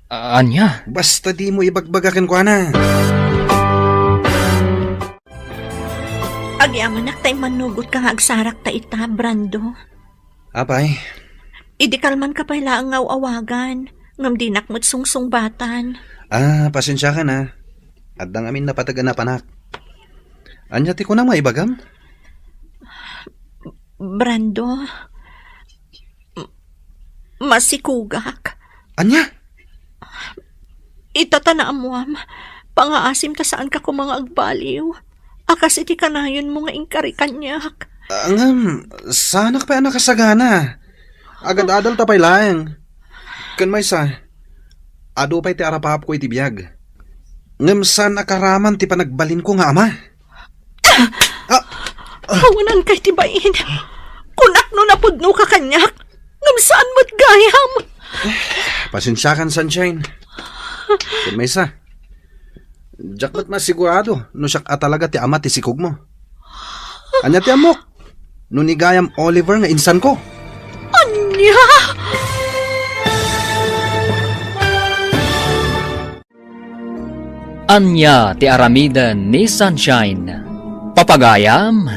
Anya? Basta di mo ibagbaga kan kwa na. Agyaman tay manugot ka nga agsarak ta ita, Brando. Apay, Idi kalman ka pala ang awagan. Ngam dinak mo't sungsung-batan. pasensya ka na. At dang amin napatagan na panak. Anya ti ko na maibagam? Brando, masikugak. Anya? Itatanaam mo, pangaasim ta saan ka ko mga agbaliw. Akas iti kanayon mo nga ingkari kanyak. Sana ka pa anak kasagana. Agad-adal tapay lang. Kan may sa, ado pa'y ti arapap ko iti biyag. Ngam saan akaraman ti panagbalin ko nga ama. Hawanan kay tibain. Kunak no napudno ka kanyak. Ngam saan mo't gayam. Pasensya kan, Sunshine. Kan may sa, jak ba't masigurado no siyak talaga ti ama ti sikog mo. Anya ti amok, no ni gayam Oliver nga insan ko. Anya! Anya ti aramidan ni Sunshine. Papagayam,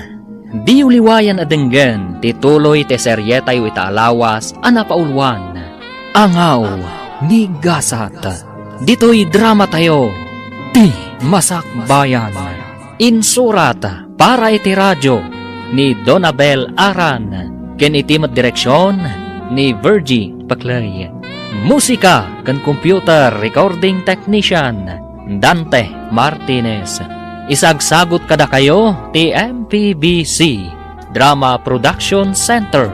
di uliwayan adenggen ti tuloy ti seryetay itaalawas anapaulwan. Angaw ni Gasat. Dito'y drama tayo, ti Masakbayan. Insurat para iti radyo ni Donabel Aran. Ken itimat direksyon ni Virgie Paclay. Musika kan computer recording technician Dante Martinez. Isagsagot kada kayo ti MPBC Drama Production Center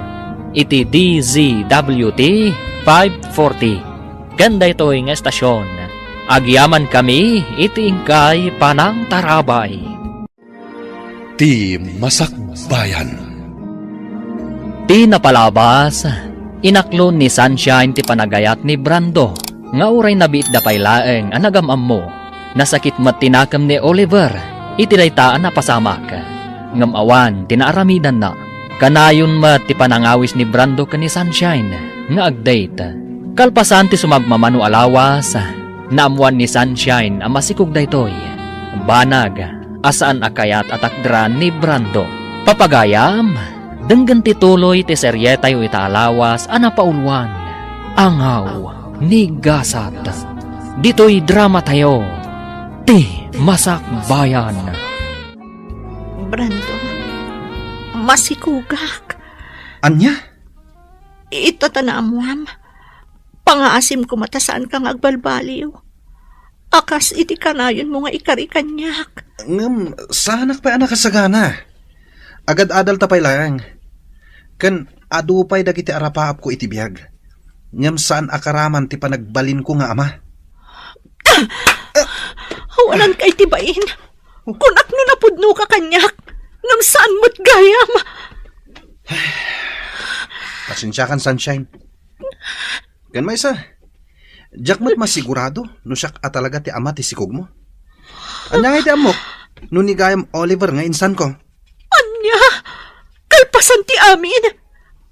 iti DZWT 540. Ganda ito'y nga estasyon. Agyaman kami iti ingkay panang tarabay. Ti Masakbayan. Ti napalabas, inaklon ni Sunshine ti panagayat ni Brando. Nga uray nabiit da paylaeng anagamam mo. Nasakit mat tinakam ni Oliver. Iti daytaan na pasamak. Ngam awan tinaaramidan na. Kanayon mat ti panangawis ni Brando ka ni Sunshine. Nga agdate. Kalpasan ti sumagmamano alawas. Naamuan ni Sunshine ang masikog daytoy. Banag, asaan akayat at akdran ni Brando. Papagayam, denggan ti tuloy ti seryetay o itaalawas anapaulwan. Angaw ni Gasat. Dito'y drama tayo, ti Masakbayan. Brando, masikugak. Anya? Itatanaam mo, pangaasim ko matasaan kang agbalbaliw. Akas iti kanayon mo nga ikari kanyak. Ngam, sanak pa anak kasagana. Agad-adal tapay lang. Kan adupay dagiti arapaap ko iti biyag. Ngam saan akaraman ti panagbalin ko nga ama. Hawanan kay tibain. Kunak no napudno ka kanyak. Ngam saan mo't gayam. Pasensya kan, Sunshine. Kan may isa, jak mo't masigurado no siyak talaga ti ama ti sikog mo. Anya nga iti amok, no ni gayam Oliver nga insan ko. Anya, kalpasan ti amin.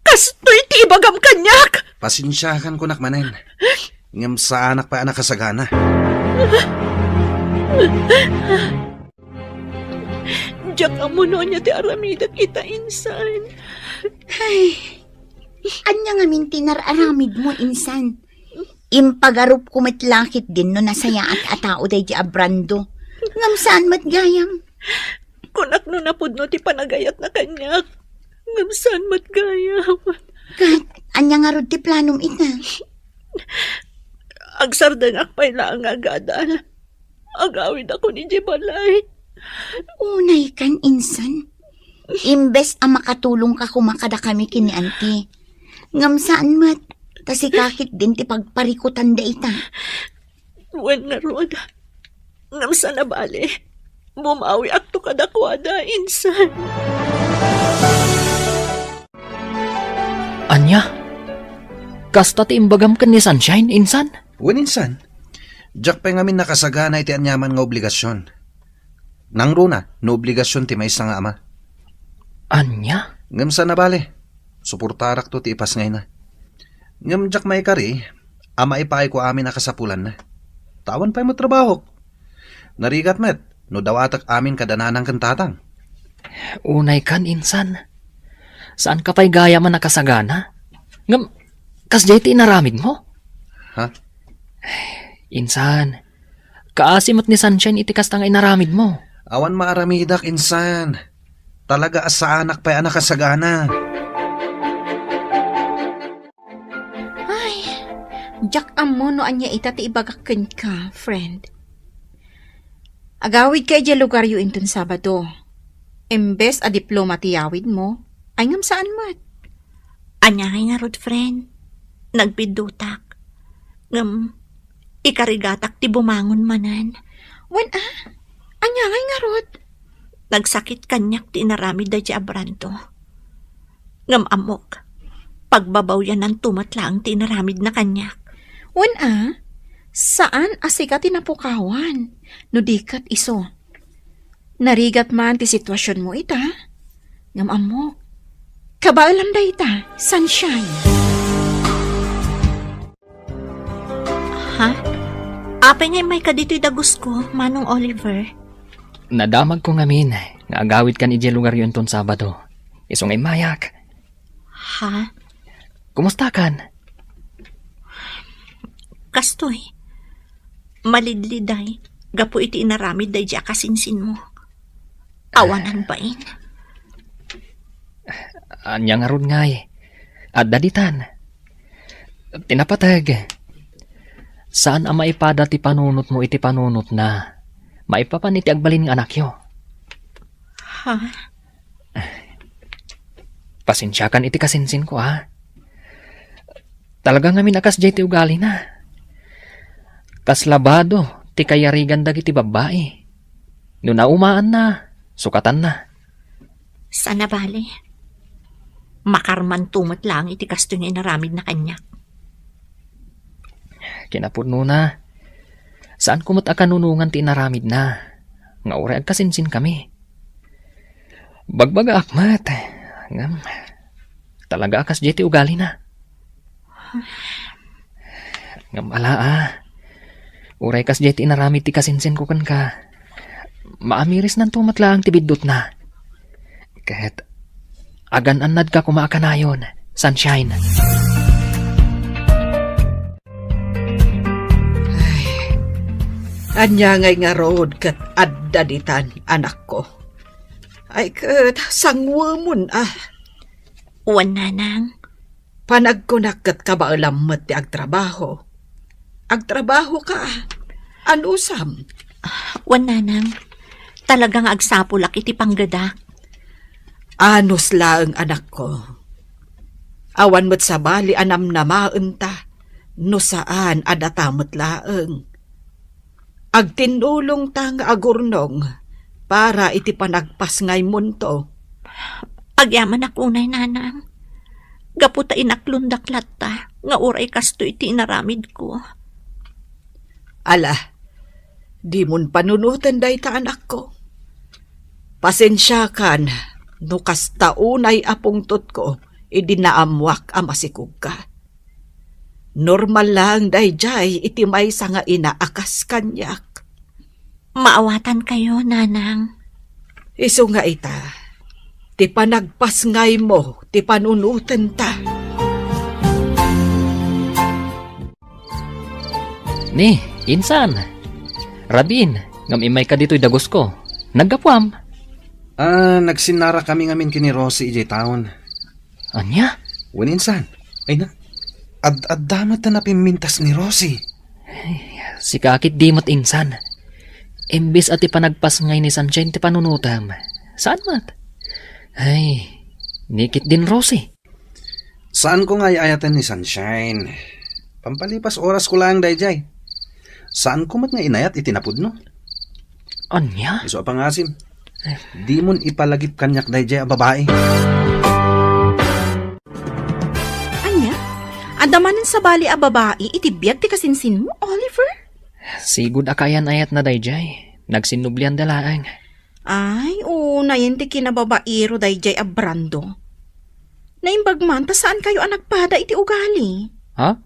Kastoy ti ibagam kanyak. Pasensyahan ko nakmanen. Ngam sa anak pa anak kasagana. Diyak amuno niya ti aramida kita insan. Ay, anya nga mintinar aramid mo, insan. Impagarup kumitlakit din no nasaya at atao day di abrando. Ngam saan matgayam? Kunak no napudno ti panagayat na kanyak. Ngam saan matgayam. Kat, anya nga rod ti planom ita. Agsardang akpay lang agadal. Agawid ako ni Jebalay. Unay kan, insan. Imbes ang makatulong ka kumakada kami kini auntie. Ngam saan mat, tasikakit din ti pagparikutan da ita. Wen nga rod. Ngam sana bali. Bumawi akto kadakwada, insan. Anya? Kasta ti imbagam ka ni Sunshine, insan? Wen insan, jak pa ngamin nakasagana iti anyaman nga obligasyon. Nang runa, no obligasyon ti may nga ama. Anya? Ngam sa nabali, suportarak to ti ipas ngay na. Ngam jak may kari, ama ipay ko amin nakasapulan na. Tawan pa'y mo trabaho. Narigat met, no dawatak amin kadananang kantatang. Unay kan, insan. Saan ka pa'y gaya man nakasagana? Ngam, kasjay ti inaramid mo? Ha? Insan, kaasimot ni Sunshine iti kasta nga inaramid mo. Awan maaramidak, insan. Talaga asa anak pa'y anak kasagana. Ay, Jack amo no anya ita ti ibagakken ka, friend. Agawid kay di lugar yu inton Sabado. Embes a diploma ti yawid mo, ay ngam saan mat? Anya nga rod, friend. Nagbidutak. Ikarigatak ti bumangon manan. Wan anya nga rod? Nagsakit kanyak ti inaramid da di abranto. Ngam amok. Pagbabaw yan ng tumatlang ti inaramid na kanyak. Wan saan asika tinapukawan? No dikat iso. Narigat man ti sitwasyon mo ita. Ngam amok. Kabaalam da ita, Sunshine. Ha? Apay ngay may kadito'y dagos ko, Manong Oliver. Nadamag ko ngamin, nga agawid kan iti lugar yun ton Sabado. Isong ay mayak. Ha? Kumusta kan? Kastoy. Malidliday. Gapo iti inaramid day di akasinsin mo. Awanan bain. Anya nga ron ngay. At daditan. Tinapatag. Saan ang maipada ti panunot mo iti panunot na maipapan iti agbalin ng anak yo? Ha? Pasensyakan iti kasinsin ko, ha? Talaga nga minakas jay ti ugali na. Kaslabado ti kayarigan dagiti babae. No naumaan na, sukatan na. Sana bali. Makarman tumat lang iti kasto nga inaramid na kanyak. Kinapuno na. Saan kumot akanunungan ti inaramid na? Nga ore agkasinsin kami. Bagbaga akmat. Ngam, talaga akas jeti ugali na. Ngam ala uray kas jeti inaramid ti kasinsin ko kan ka. Maamiris nan tumatlaang ti biddot na. Kahit agan-anad ka kumaakanayon, Sunshine. Anya ngay nga rood kat addaditan, anak ko. Ay kat sangwamon Uwan nanang. Panagkunak kat kabaalamot ti agtrabaho. Agtrabaho ka. Anusam? Uwan nanang. Talagang agsapulak iti panggadak. Anos laeng anak ko. Awan mo't sa bali anam na maunta. No saan adatamot laeng. Agtinulong tang agurnong para iti panagpas ngay munto. Agyaman akunay nanang. Gaputa inaklundak latta nga uray kasto iti inaramid ko. Ala, di mon panunutan day ta anak ko. Pasensyakan, no kastaunay apungtot ko, idinaamwak amasikog ka. Normal lang day jay iti may nga inaakas kanyak. Maawatan kayo, nanang. Iso nga ita, ti panagpas ngay mo, ti panunutan ta. Ni, insan. Rabin, ngam imay ka dito'y dagos ko. Naggapuam. Nagsinara kami ngamin kini Rosie ijay taon. Anya? Waninsan. Ay na. Ad-damat na napimintas ni Rosie. Si kakit dimot insan. Imbis at ipanagpas ngay ni Sunshine ti panunutam. Saan mat? Ay, nikit din Rosie. Saan ko nga ayatan ni Sunshine? Pampalipas oras ko lang dayjay. Saan ko mat nga inayat itinapod no? Anya? Iso pangasim. Di mon ipalagip kanyak dayjay a babae. Anya? Adamanan sa bali a babae, itibiyag ti kasinsin mo, Oliver? Sigud akayan ayat na dayjay. Nagsinublian dalaang. Ay, nayan ti kinababairo dayjay a brando. Naimbagman, ta saan kayo anak pada iti ugali? Ha?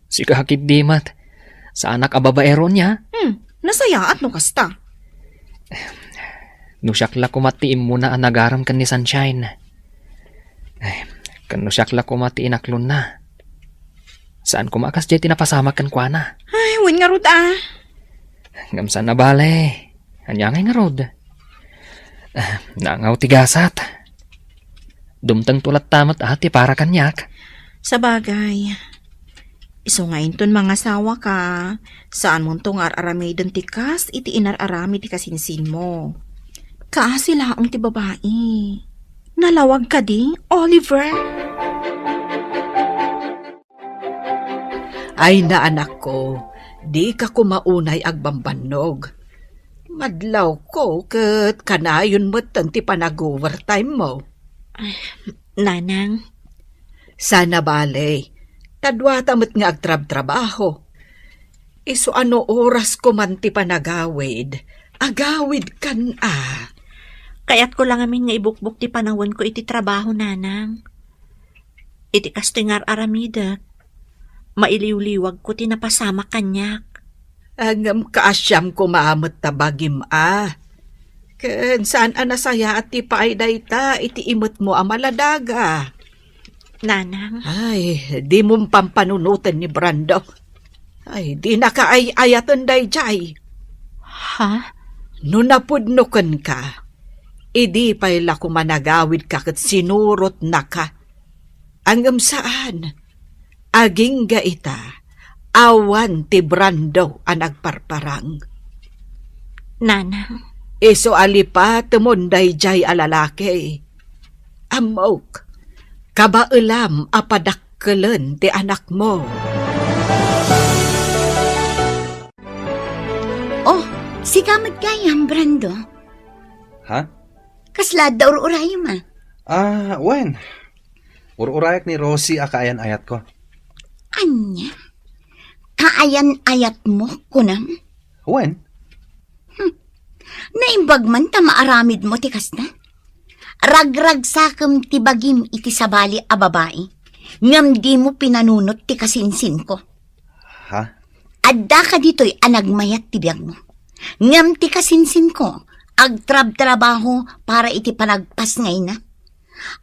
Si kakit dimat. Sa anak ababaero niya? Nasayaat no kasta. Nusyakla kumatiim muna ang nagaram kan ni Sunshine. Ay, kan nusyakla kumatiin aklon na. Saan kumakas jay tinapasama kan kwa na? Ay, wan nga rod Ngamsan na bale. Anyangay nga rod. Nangaw tigasat. Dumtang tulat tamat ati para kanyak. Sa bagay. Iso nga inton mga sawa ka. Saan mong tong ar-aramidon tikas, iti inar-arami ti kasinsin mo. Kaasila ang ti babae. Nalawag ka di, Oliver? Ay na anak ko, di ka kumaunay agbambanog. Madlaw ko kat kanayon mo ti panag-overtime mo. Nanang, Sana bale, tadwata mo't nga agtrab-trabaho. Iso ano oras ko man ti panagawid, agawid kan kayat ko lang amin nga ibukbuk ti panawon ko iti trabaho, nanang. Iti kastingar aramida. Mailiw-liwag ko tinapasama kanyak. Angam kaasyam ko maamot tabagim Ken saan anasaya at ti paayday ta, iti imot mo amaladaga. Nanang, Ay, di mong pampanunutan ni Brando. Ay, di nakaayayatan day jay. ha? No napudnukan ka, idi payla kumanagawid ka kat sinurot na ka. Angam saan? Aging gaita, awan ti Brando ang nagparparang. Nanang, Iso alipa tumunday jay alalaki. Amok, kabailam apadakkelan ti anak mo. Oh, si kamat kayam, Brando. Ha? Kaslad da ur-uray ma. Wen. Ururayak ni Rosie akayan ayat ko. Anya? Kaayan-ayat mo, kunam? Wen? Naimbag man ta maaramid mo tikas na? Ragrag sakam ti bagim iti sabali a babae. Ngam di mo pinanunot ti kasinsin ko. Ha? Adda ka dito'y anagmayat ti biyag mo. Ngam ti kasinsin ko, agtrab-trabaho para iti panagpas ngay na.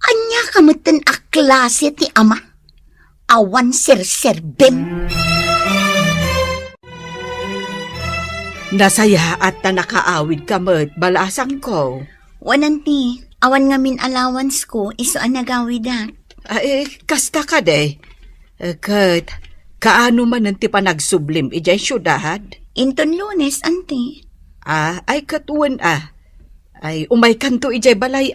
Anya kamutan a klase ti ama. Awan ser-serbem. Nasaya at ta nakaawid ka mo't balasang ko. Wananti, awan ngamin allowance ko iso ang nagawidak. Ay, kasta ka de. Kat, kaano man nanti pa nagsublim ijay syudad? Inton Lunes, anti. Ay katuan Ay, umay kanto ijay balay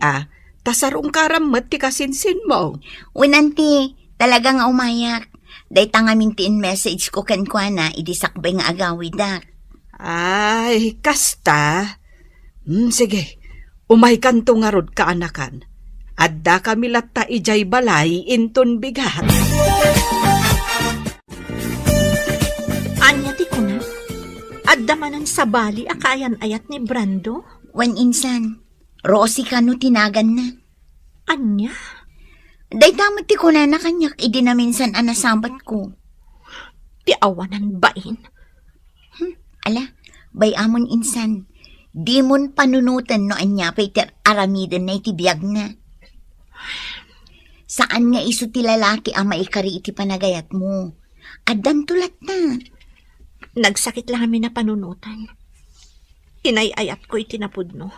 tasarong karamot ti kasinsin mo. Wananti, talagang umayak. Day tangamin ti in message ko kan kwa na idisakbay nga agawidak. Ay, kasta. Sige, umay kanto nga rod kaanakan. Adda kami latta ijay balay inton bigat. anya ti kuna? Adda manan sa bali akayan ayat ni Brando? Wan insan, Rosie ka no tinagan na. Anya? Day tamot ti kuna na kanyak idinaminsan anasambat ko. Ti awanan bain? Ala, bay amon insan, di mon panunutan no anya pay ter aramidan na itibiyag na. Saan nga iso ti lalaki ang maikari iti panagayat mo? Adan tulat na. Nagsakit lang kami na panunutan. Inayayat ko itinapudno.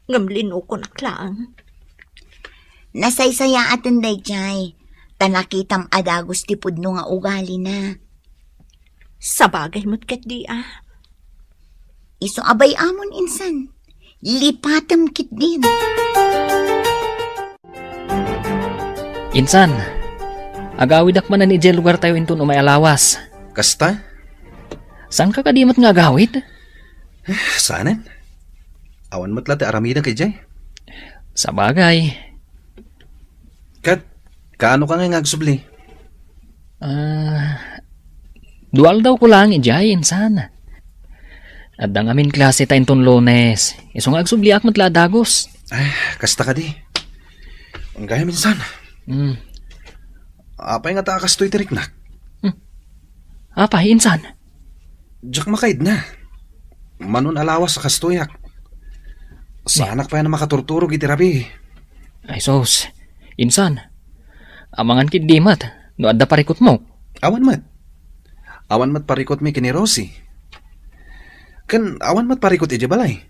Ngamlin ko naklaang. Nasaysaya atin day jay, tanakitam adagos ti pudno nga ugali na. Sa bagay mo't ket di Iso abay amon insan, lipatam kit din. Insan, agawidak man na ni Jel lugar tayo inton umay alawas. Kasta? Saan ka kadimot nga agawid? Saanan? Awan mo't lati aramidan kay Jay. Sa bagay. Kat, kaano ka nga ngagsubli? Dual daw ko lang ijay, insan. At ang amin klase ta inton Lunes. Iso nga agsubli ak matla dagos. Ay, kasta ka di. Ang gaya minsan. Apay nga ta kastoy tiriknak. Apa, insan? Diyak makaid na. Manon alawas sa kastoyak. Sa anak pa yan na makaturturog iti rabi. Ay sos, insan. Amangan kid di mat, no adda parikot mo. Awan mat. Awan mat parikot mi kini Rosie. Kan awan mat parikot iti balay.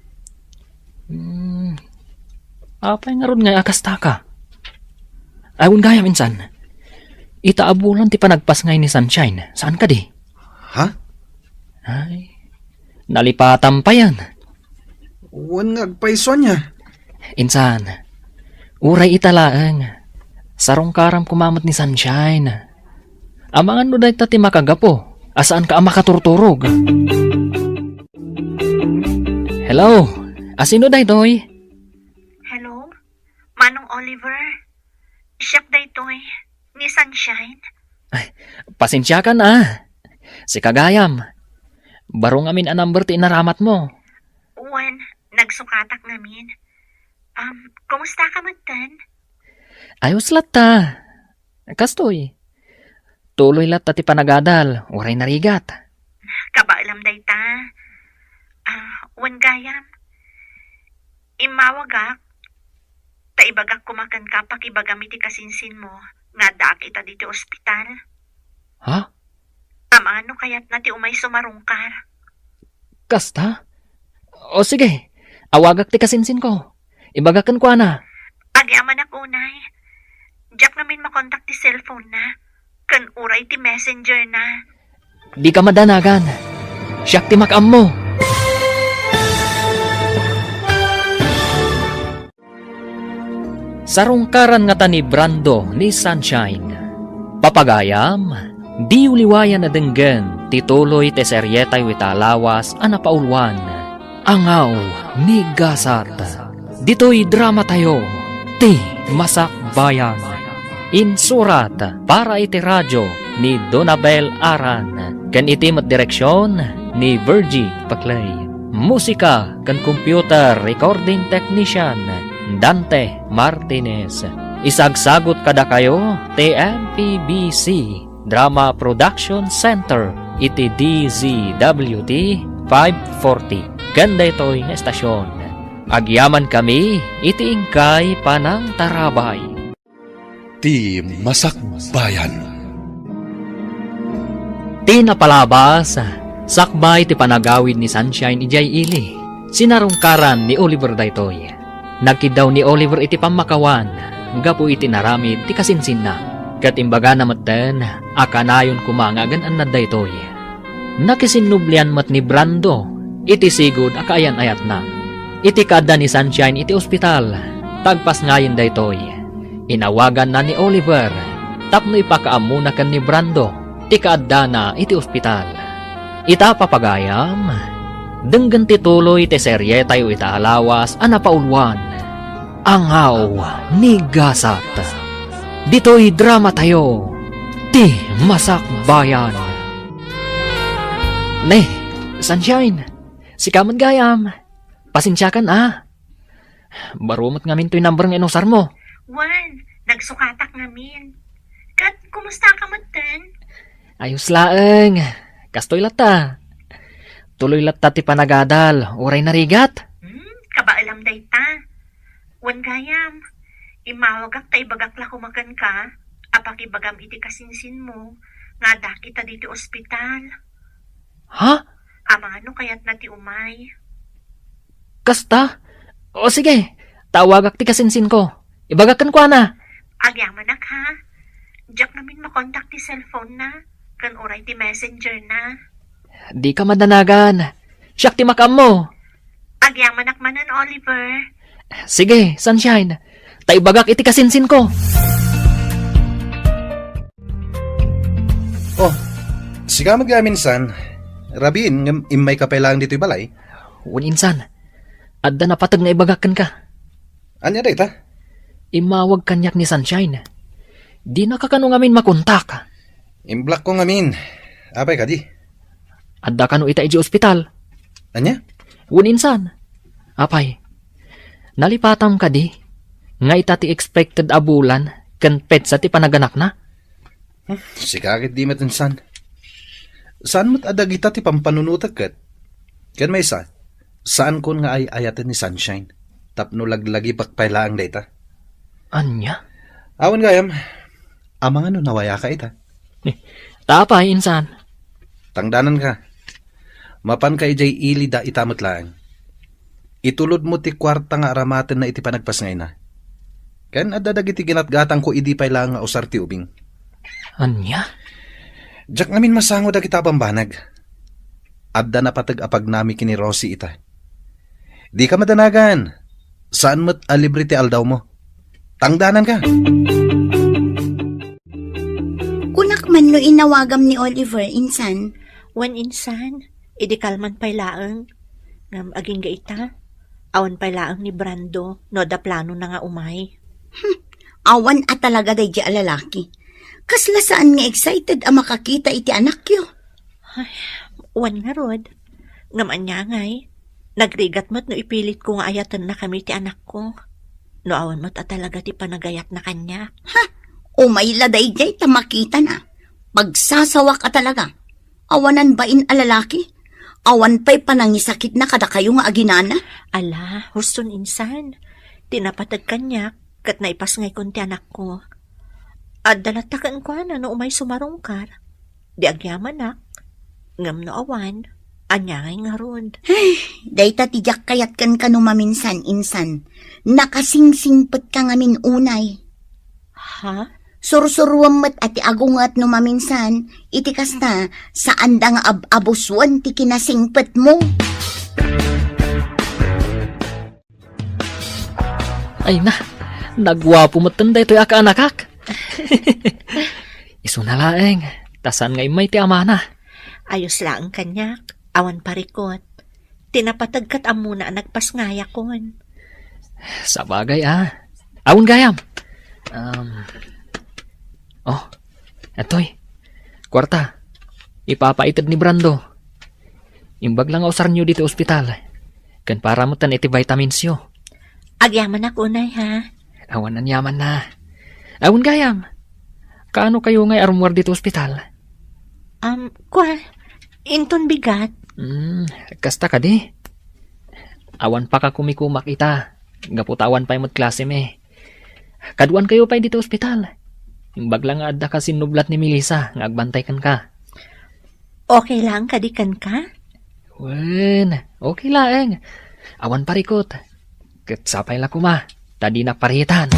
Apay nga ron nga akas taka. Ayon gayam insan. Itaabulan ti panagpas ngay ni Sunshine. Saan ka di? Ha? Ay, nalipatan pa yan. Wan nga agpaiswan niya. Insan, uray italaang. Sarong karam kumamat ni Sunshine. Amangan no dahi tati makagapo. Asaan ka ang makaturturog? Hello? Asino dahi doy? Hello? Manong Oliver? Siyak daytoy. Ni Sunshine? Pasensya ka na. Si Kagayam. Barong amin ang number ti inaramat mo. Uwan, nagsukatak namin. Kumusta ka magtan? Ayos lat ta. Kastoy. Tuloy lat ti panagadal. Uray narigat. Kabaalam dayta. Uwan gayam. Imawagak. Taibagak kumakan ka pakibagami ti kasinsin mo. Nga daak ita dito ospital. Ha? Ano kayat na ti umay sumarungkar? Kasta? O sige. Awagak ti kasinsin ko. Ibagakan ko na. Agyaman ako unay. Diyak namin makontak ti cellphone na. Kan uray ti messenger na. Di ka madanagan. Siyak ti makam mo. Sarungkaran nga ta ni Brando ni Sunshine. Papagayam, di uliwayan na denggen, tituloy te seryetay witalawas anapaulwan. Angaw ni Gasat. Dito'y drama tayo, ti Masak Bayan. Insurat para iti radyo ni Donabel Aran. Kan iti mat direksyon ni Virgie Paclay. Musika kan computer recording technician Dante Martinez. Isagsagot kada kayo TMPBC Drama Production Center iti DZWT 540. Ganda ito'y nga estasyon. Agyaman kami iti ingkay panang tarabay. Ti Masak Bayan. Tinapalabas, sakbay ti panagawid ni Sunshine ijay ili. Sinarungkaran ni Oliver daytoy. Nagkidaw ni Oliver iti pamakawan, gapu iti naramid ti kasinsin na. Katimbaga na maten, akanayon kumangagan an daytoy. Nakisinublian mat ni Brando, iti sigod akaayan ayat na. Iti kada ni Sunshine iti ospital, tagpas ngayon daytoy. Inawagan na ni Oliver, tapno ipakaamuna kan ni Brando, ti kaadda na iti ospital. Ita papagayam, denggan tituloy ti serye tayo italawas anapaulwan. Angaw ni Gasat. Dito'y drama tayo, ti Masak Bayan. Ne, Sunshine, si Kaman Gayam, pasensya ka na. Barumot ngamin to'y number ng inusar mo. Wan, nagsukatak namin. Kat, kumusta ka magtan? Ayos laeng, kastoy lata. Tuloy lata ti panagadal, uray narigat. Kabaalam dayta. Wan gayam, imawagak ta ibagak la kumakan ka, apakibagam iti kasinsin mo, nga da kita dito ospital. Ha? Ano kayat na ti umay? Kasta? O sige, tawagak ti kasinsin ko. Ibagakan ko na. Agyaman ha. Diyak namin makontak ti cellphone na, kan uray ti messenger na. Di ka madanagan. Siyak ti makam mo. Agyaman manan, Oliver. Sige, Sunshine. Taibagak iti kasinsin ko. Oh, siga magaminsan. Rabin, imay kapailangan dito'y balay. Insan, adda na patag na ibagakan ka. Anya dayta? Imawag kanyak ni Sunshine. Di nakakano ngamin makontak. Imblak ko ngamin. Apay ka di? Adda kano ita iji ospital. Anya? Insan, apay. Nalipatam ka di. Nga ita ti expected abulan kan petsa ti panaganak na. Sikakit di matinsan. Saan mo't adag ita ti pampanunutag kat? Kan may saan kun nga ay ayatin ni Sunshine? Tapno laglagi pakpailaang data. Anya? Awan gayam, amang ano nawaya ka ita. Tapay, insan. Tangdanan ka. Mapan ka ijay ili da itamot lang. Itulod mo ti kwarta nga aramaten na iti panagpas ngay na. Kan adadag iti ginatgatang ko idi pay lang nga usar ti ubing. Anya? Jak namin masango da kita pambanag. Adda na patag apag nami kini Rosie ita. Di ka madanagan. Saan mo't alibre ti aldaw mo? Tangdanan ka. Kunak man no inawagam ni Oliver, insan. Wan insan, idikalman pay laang. Ngam aging gaita. Awan pay laang ni Brando, no da plano na nga umay. Awan at talaga day di alalaki. Kasla saan nga excited ang makakita iti anak yo. Wan nga rod. Ngam anya ngay. Nagrigat mo't no ipilit ko nga ayatan na kami ti anak ko. No awan mo't at talaga ti panagayat na kanya. Umay laday jay tamakita na. Pagsasawak ka talaga. Awanan ba in alalaki? Awan pa'y panangisakit na kada kayo nga aginana? Ala, huston insan. Tinapatag kanya, kat naipas ngay kon ti anak ko. At dalatakan ko na no umay sumarungkar. Di agyaman nak. Ngam no awan, anya ngay nga ron. Day tatijak kayat kan maminsan, insan. Nakasingsingpet ka ngamin unay. Ha? Sursuruam met ati agungat no maminsan, iti kasta saan da nga abuswan ti kinasingpet mo. Ay na, nagwapo mo tanday to'y aka-anakak. Iso na laeng, tasan nga imay ti amana. Ayos lang kanyak, awan parikot. Tinapatagkat amuna nagpas ngaya kon. Sa bagay Awon gayam. Etoy. Kwarta. Ipapaitad ni Brando. Imbag lang usar nyo dito ospital. Kan para mo tan iti vitamins yo. Agyaman ako unay ha. Awan ang yaman na. Awon gayam. Kaano kayo ngay arumwar dito ospital? Inton bigat. Kasta ka di. Awan pa ka kumikumak ita. Gaputawan pa yung klase me. Kaduan kayo pa dito ospital. Imbag lang adda ka sinublat ni Melissa, ngagbantay kan ka. Okay lang kadikan ka? Wen, okay lang. Awan parikot. Katsapay la kuma, tadi na paritan.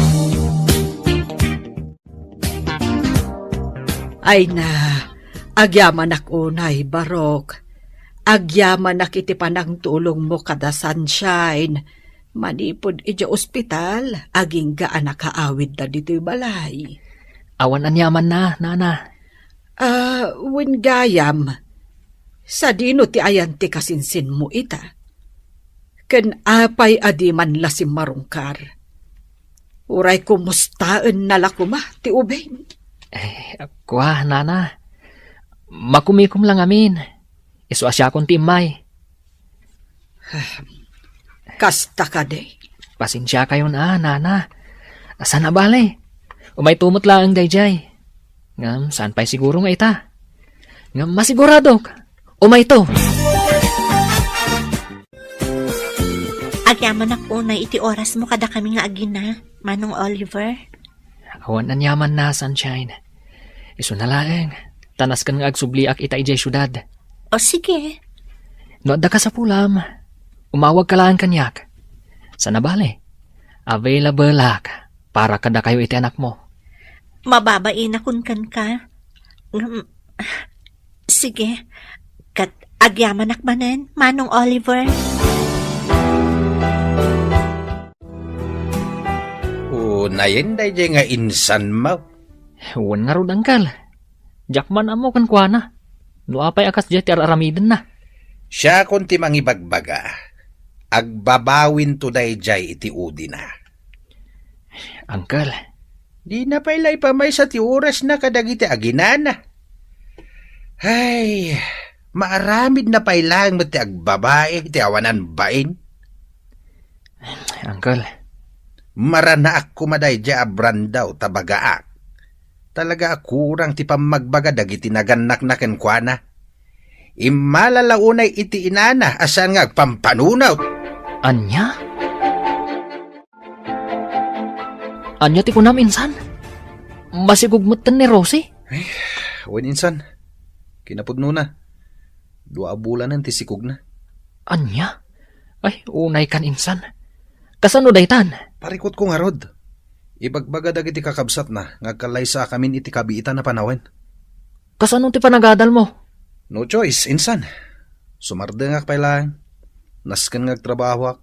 Ay na, agyaman ak unay, Barok. Agyaman ak iti panang tulong mo kada sunshine. Manipod iti ospital, aging gaan nakaawid na dito'y balay. Awan anyaman na, nana. Wen gayam, sa dino ti ayan ti kasinsin mo ita. Ken apay adi man lasim marungkar. Uray kumustaan nala kuma ti ubeng. Kwa, nana. Makumikom lang amin. Isu asya akong timay. Kasta ka de. Pasensya kayo na, nana. Asan na bale? Umay tumot lang ang dayjay. Ngam, saan pa'y siguro nga ita? Ngam, masigurado. Umay to. Agyaman ako unay iti oras mo kada kami nga agina, Manong Oliver. Awan anyaman na, sunshine. Isu na laeng. Tanas kan nga agsubliak ita ijay syudad. O sige. No adda ka sa pulam. Umawag ka lang kanyak. Sana bale? Available lak para kada kayo iti anak mo. Mababain akon kan ka. Sige. Kat agyaman akmanen, Manong Oliver. Nayen day nga insan mo. Huwag nga ron angkal. Jakman amo kan kuana. No apay akas jati aramiden na. Siya konti mangibagbaga. Agbabawin to day jay iti udi na. Angkal. Di na pailay pa may sa ti oras na kadagiti aginana. Ay, maaramid na pailang mo ti agbabae ti awanan bain. Angkal. Maranaak kumaday dya abrandaw tabagaak. Talaga akurang ti pamagbaga dagiti naganak na kenkwana. Imalalaunay iti inana asan nga agpampanunaw. Anya? Anya ti kunam insan. Masigugmutan ni Rosie. Wen insan. Kinapudno na. 2 bulanan ti sikog na. Anya? Ay, unay kan insan. Kasano daytan? Parikot ko nga rod. Ibagbaga dagiti kakabsat na, ngagkalay sa kamin iti kabiitan na panawen. Kasano ti panagadal mo? No choice, insan. Sumardengak pa lang. Nasken ngagtrabaho ak.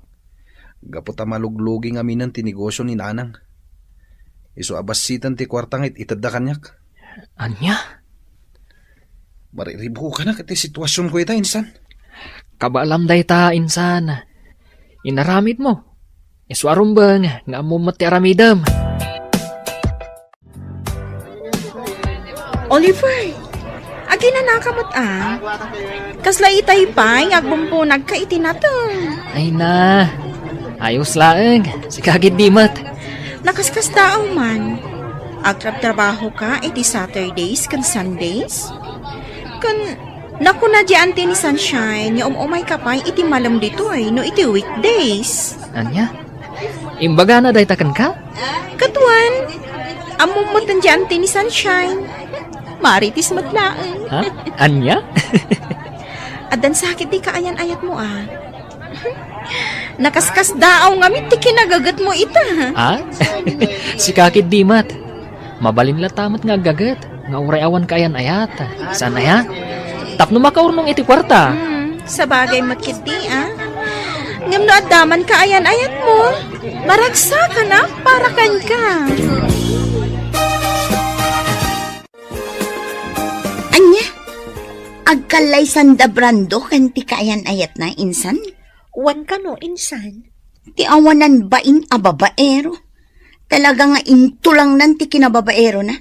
Gaputa maluglugi nga minan ti negosyo ni nanang. Isu abasitan ti kwartangit itadda kanyak. Anya? Mariribo ka na kati sitwasyon ko ita, insan. Kabalam dayta insan. Inaramid mo. Iswarum bang nga mo mati aramidam. Oliver, agi na nakamot Kasla itay pa, agbumpo nagkaiti na to. Ay na. Ayos laeng. Si kagid dimat. Nakaskas tao man. Agtrab-trabaho ka iti Saturdays kan Sundays? Naku na di ante ni Sunshine, yung umay ka pa iti malam dito no iti weekdays. Anya? Imbaga na daytakan ka? Katuan, amumutan di ante ni Sunshine. Maritis matlaan. Ha? Anya? Adan sakit di kaayan-ayat mo Nakaskas daaw ngamit ti kinagagat mo ita. Ha? Si kakid dimat. Mabalin la tamat nga gagat. Nga uray awan kayan ayat. Sana ya? Tapno makaurnong iti kwarta. Sa bagay makiti Ngam no adaman kaayan-ayat mo. Maragsa ka na para kan ka. Anya? Agkalay sanda brando kan ti kaayan-ayat na insan? Wan ka no, insan. Ti awanan bain a babaero. Talaga nga intulang nan ti kinababaero na.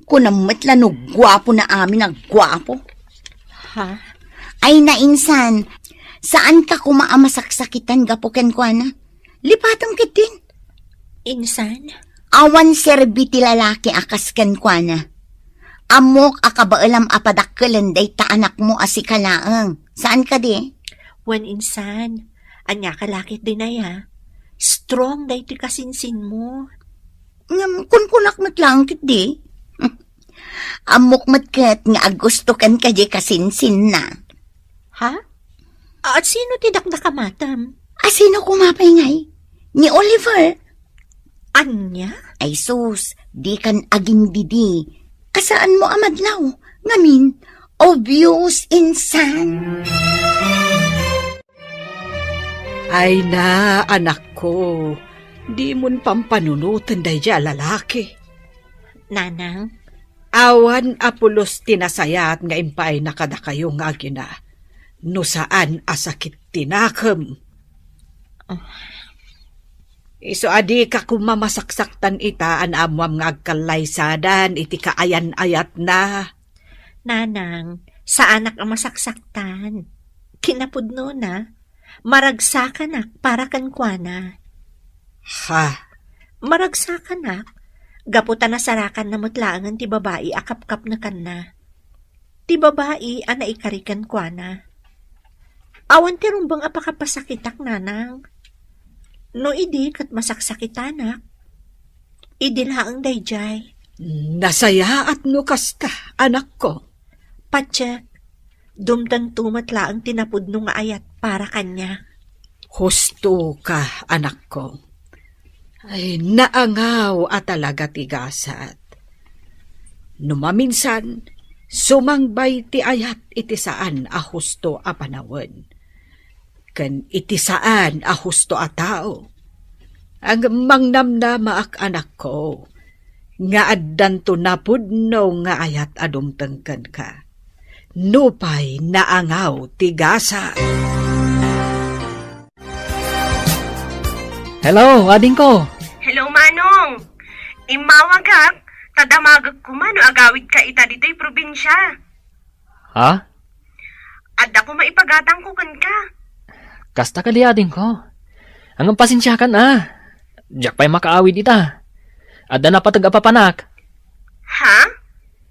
Kunamatla no gwapo na amin ang gwapo. Ha? Ay na insan, saan ka kumaamasak-sakitan gapuken ko na? Lipatang kitin. Insan? Awan serbiti lalaki akasken ko na. Amok akabaalam apadakkelan day ta anak mo asikalaang. Saan ka di? Wan insan. Anya kalakit din na Strong day ti kasinsin mo. Kunkunak matlangkit di. Amok matkat nga agusto kan kaje kasinsin na. Ha? At sino ti dakdakamatam? Sino kumapay ngay? Ni Oliver. Anya? Ay sus, di kan aging didi. Kasaan mo amadlaw? Ngamin, obvious insan. Ay na, anak ko. Di mon pampanunutan day dya lalaki. Nanang? Awan apulos tinasayat nga impay nakada kayo nga agina. No saan asakit tinakam. Iso adi ka kumamasaksaktan ita an amwam nga agkalaysadan iti kaayan-ayat na. Nanang, sa anak ang masaksaktan. Kinapudno na. Maragsakan para kan kuana. Ha? Maragsakan gaputan na sarakan na mutlaangan ti babae akap-kap na kan na. Ti babae ana ikarikan kuana. Awan ti rumbang apakapasakitak nanang. No idi kat masaksakitanak. Idi laang dayjay. Nasaya at no kasta, anak ko. Patsyak, dumtang tumatlaang tinapudno nga ayat para kanya. Husto ka, anak ko. Ay, naangaw at talaga tigasat. Numaminsan, sumangbay ti ayat iti saan a husto a panawen. Ken iti saan a husto a tao. Ang mangnamnama ak anak ko, nga addan to napudno nga ayat adumtengken ka. Nupay naangaw tigasat. Hello, ading ko. Hello, Manong. Imawag kak, tadamagag ko man, agawid ka ita dito'y probinsya. Ha? At ako maipagatang ko kan ka. Kasta ka di ading ko. Ang pasensyakan Diyak pa'y makaawid ita. Adda na patag-apapanak. Ha?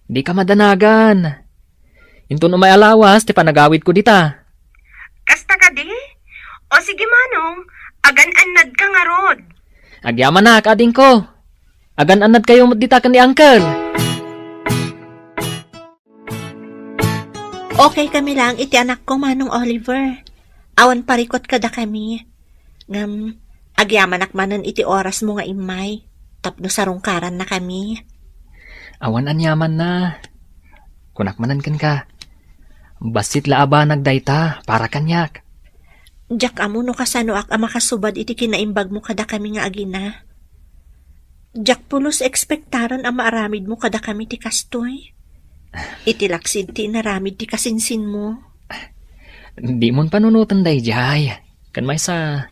Di ka madanagan. Into no may alawas, ti panagawid ko dita. Kasta ka di? O sige, Manong, agan-anad ka nga rod. Agyaman na, ading ko. Agan-anad kayo ditakan ni Uncle. Okay kami lang, iti anak ko, Manong Oliver. Awan parikot kada kami. Ngam, agyaman akmanan iti oras mo nga imay. Tapno sarungkaran na kami. Awan anyaman na. Kunakmanan kan ka. Basit laaba nagdayta para kanyak. Jack amo no kasano ak makasubad iti kinaimbag mo kada kami nga agina. Jack pulos ekspektaran ang maaramid mo kada kami ti kastoy. Iti laksid ti naramid ti kasinsin mo. Di mon panunutan day jay. Kan may sa...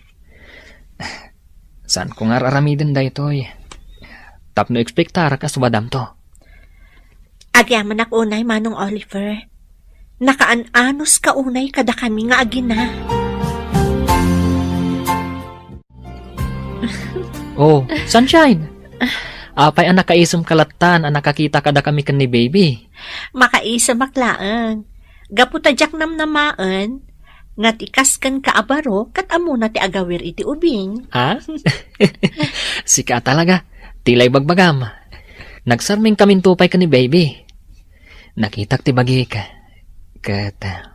Saan ko nga raramidin day toy? Tapno ekspektara ka subadam to. Agyaman ak unay, Manong Oliver. Nakaanos ka unay kada kami nga agina. Oh, Sunshine! Apay ang nakaisam kalatan ang nakakita kada kami kan ni baby. Makaisa maklaan. Gaputa jak namnamaan, nga tikas kan kaabaro, kat amo na ti agawir iti ubing. Ha? Sika talaga. Tilay bagbagam. Nagsarming kaming tupay ka ni baby. Nakitak ti bagi ka. Kat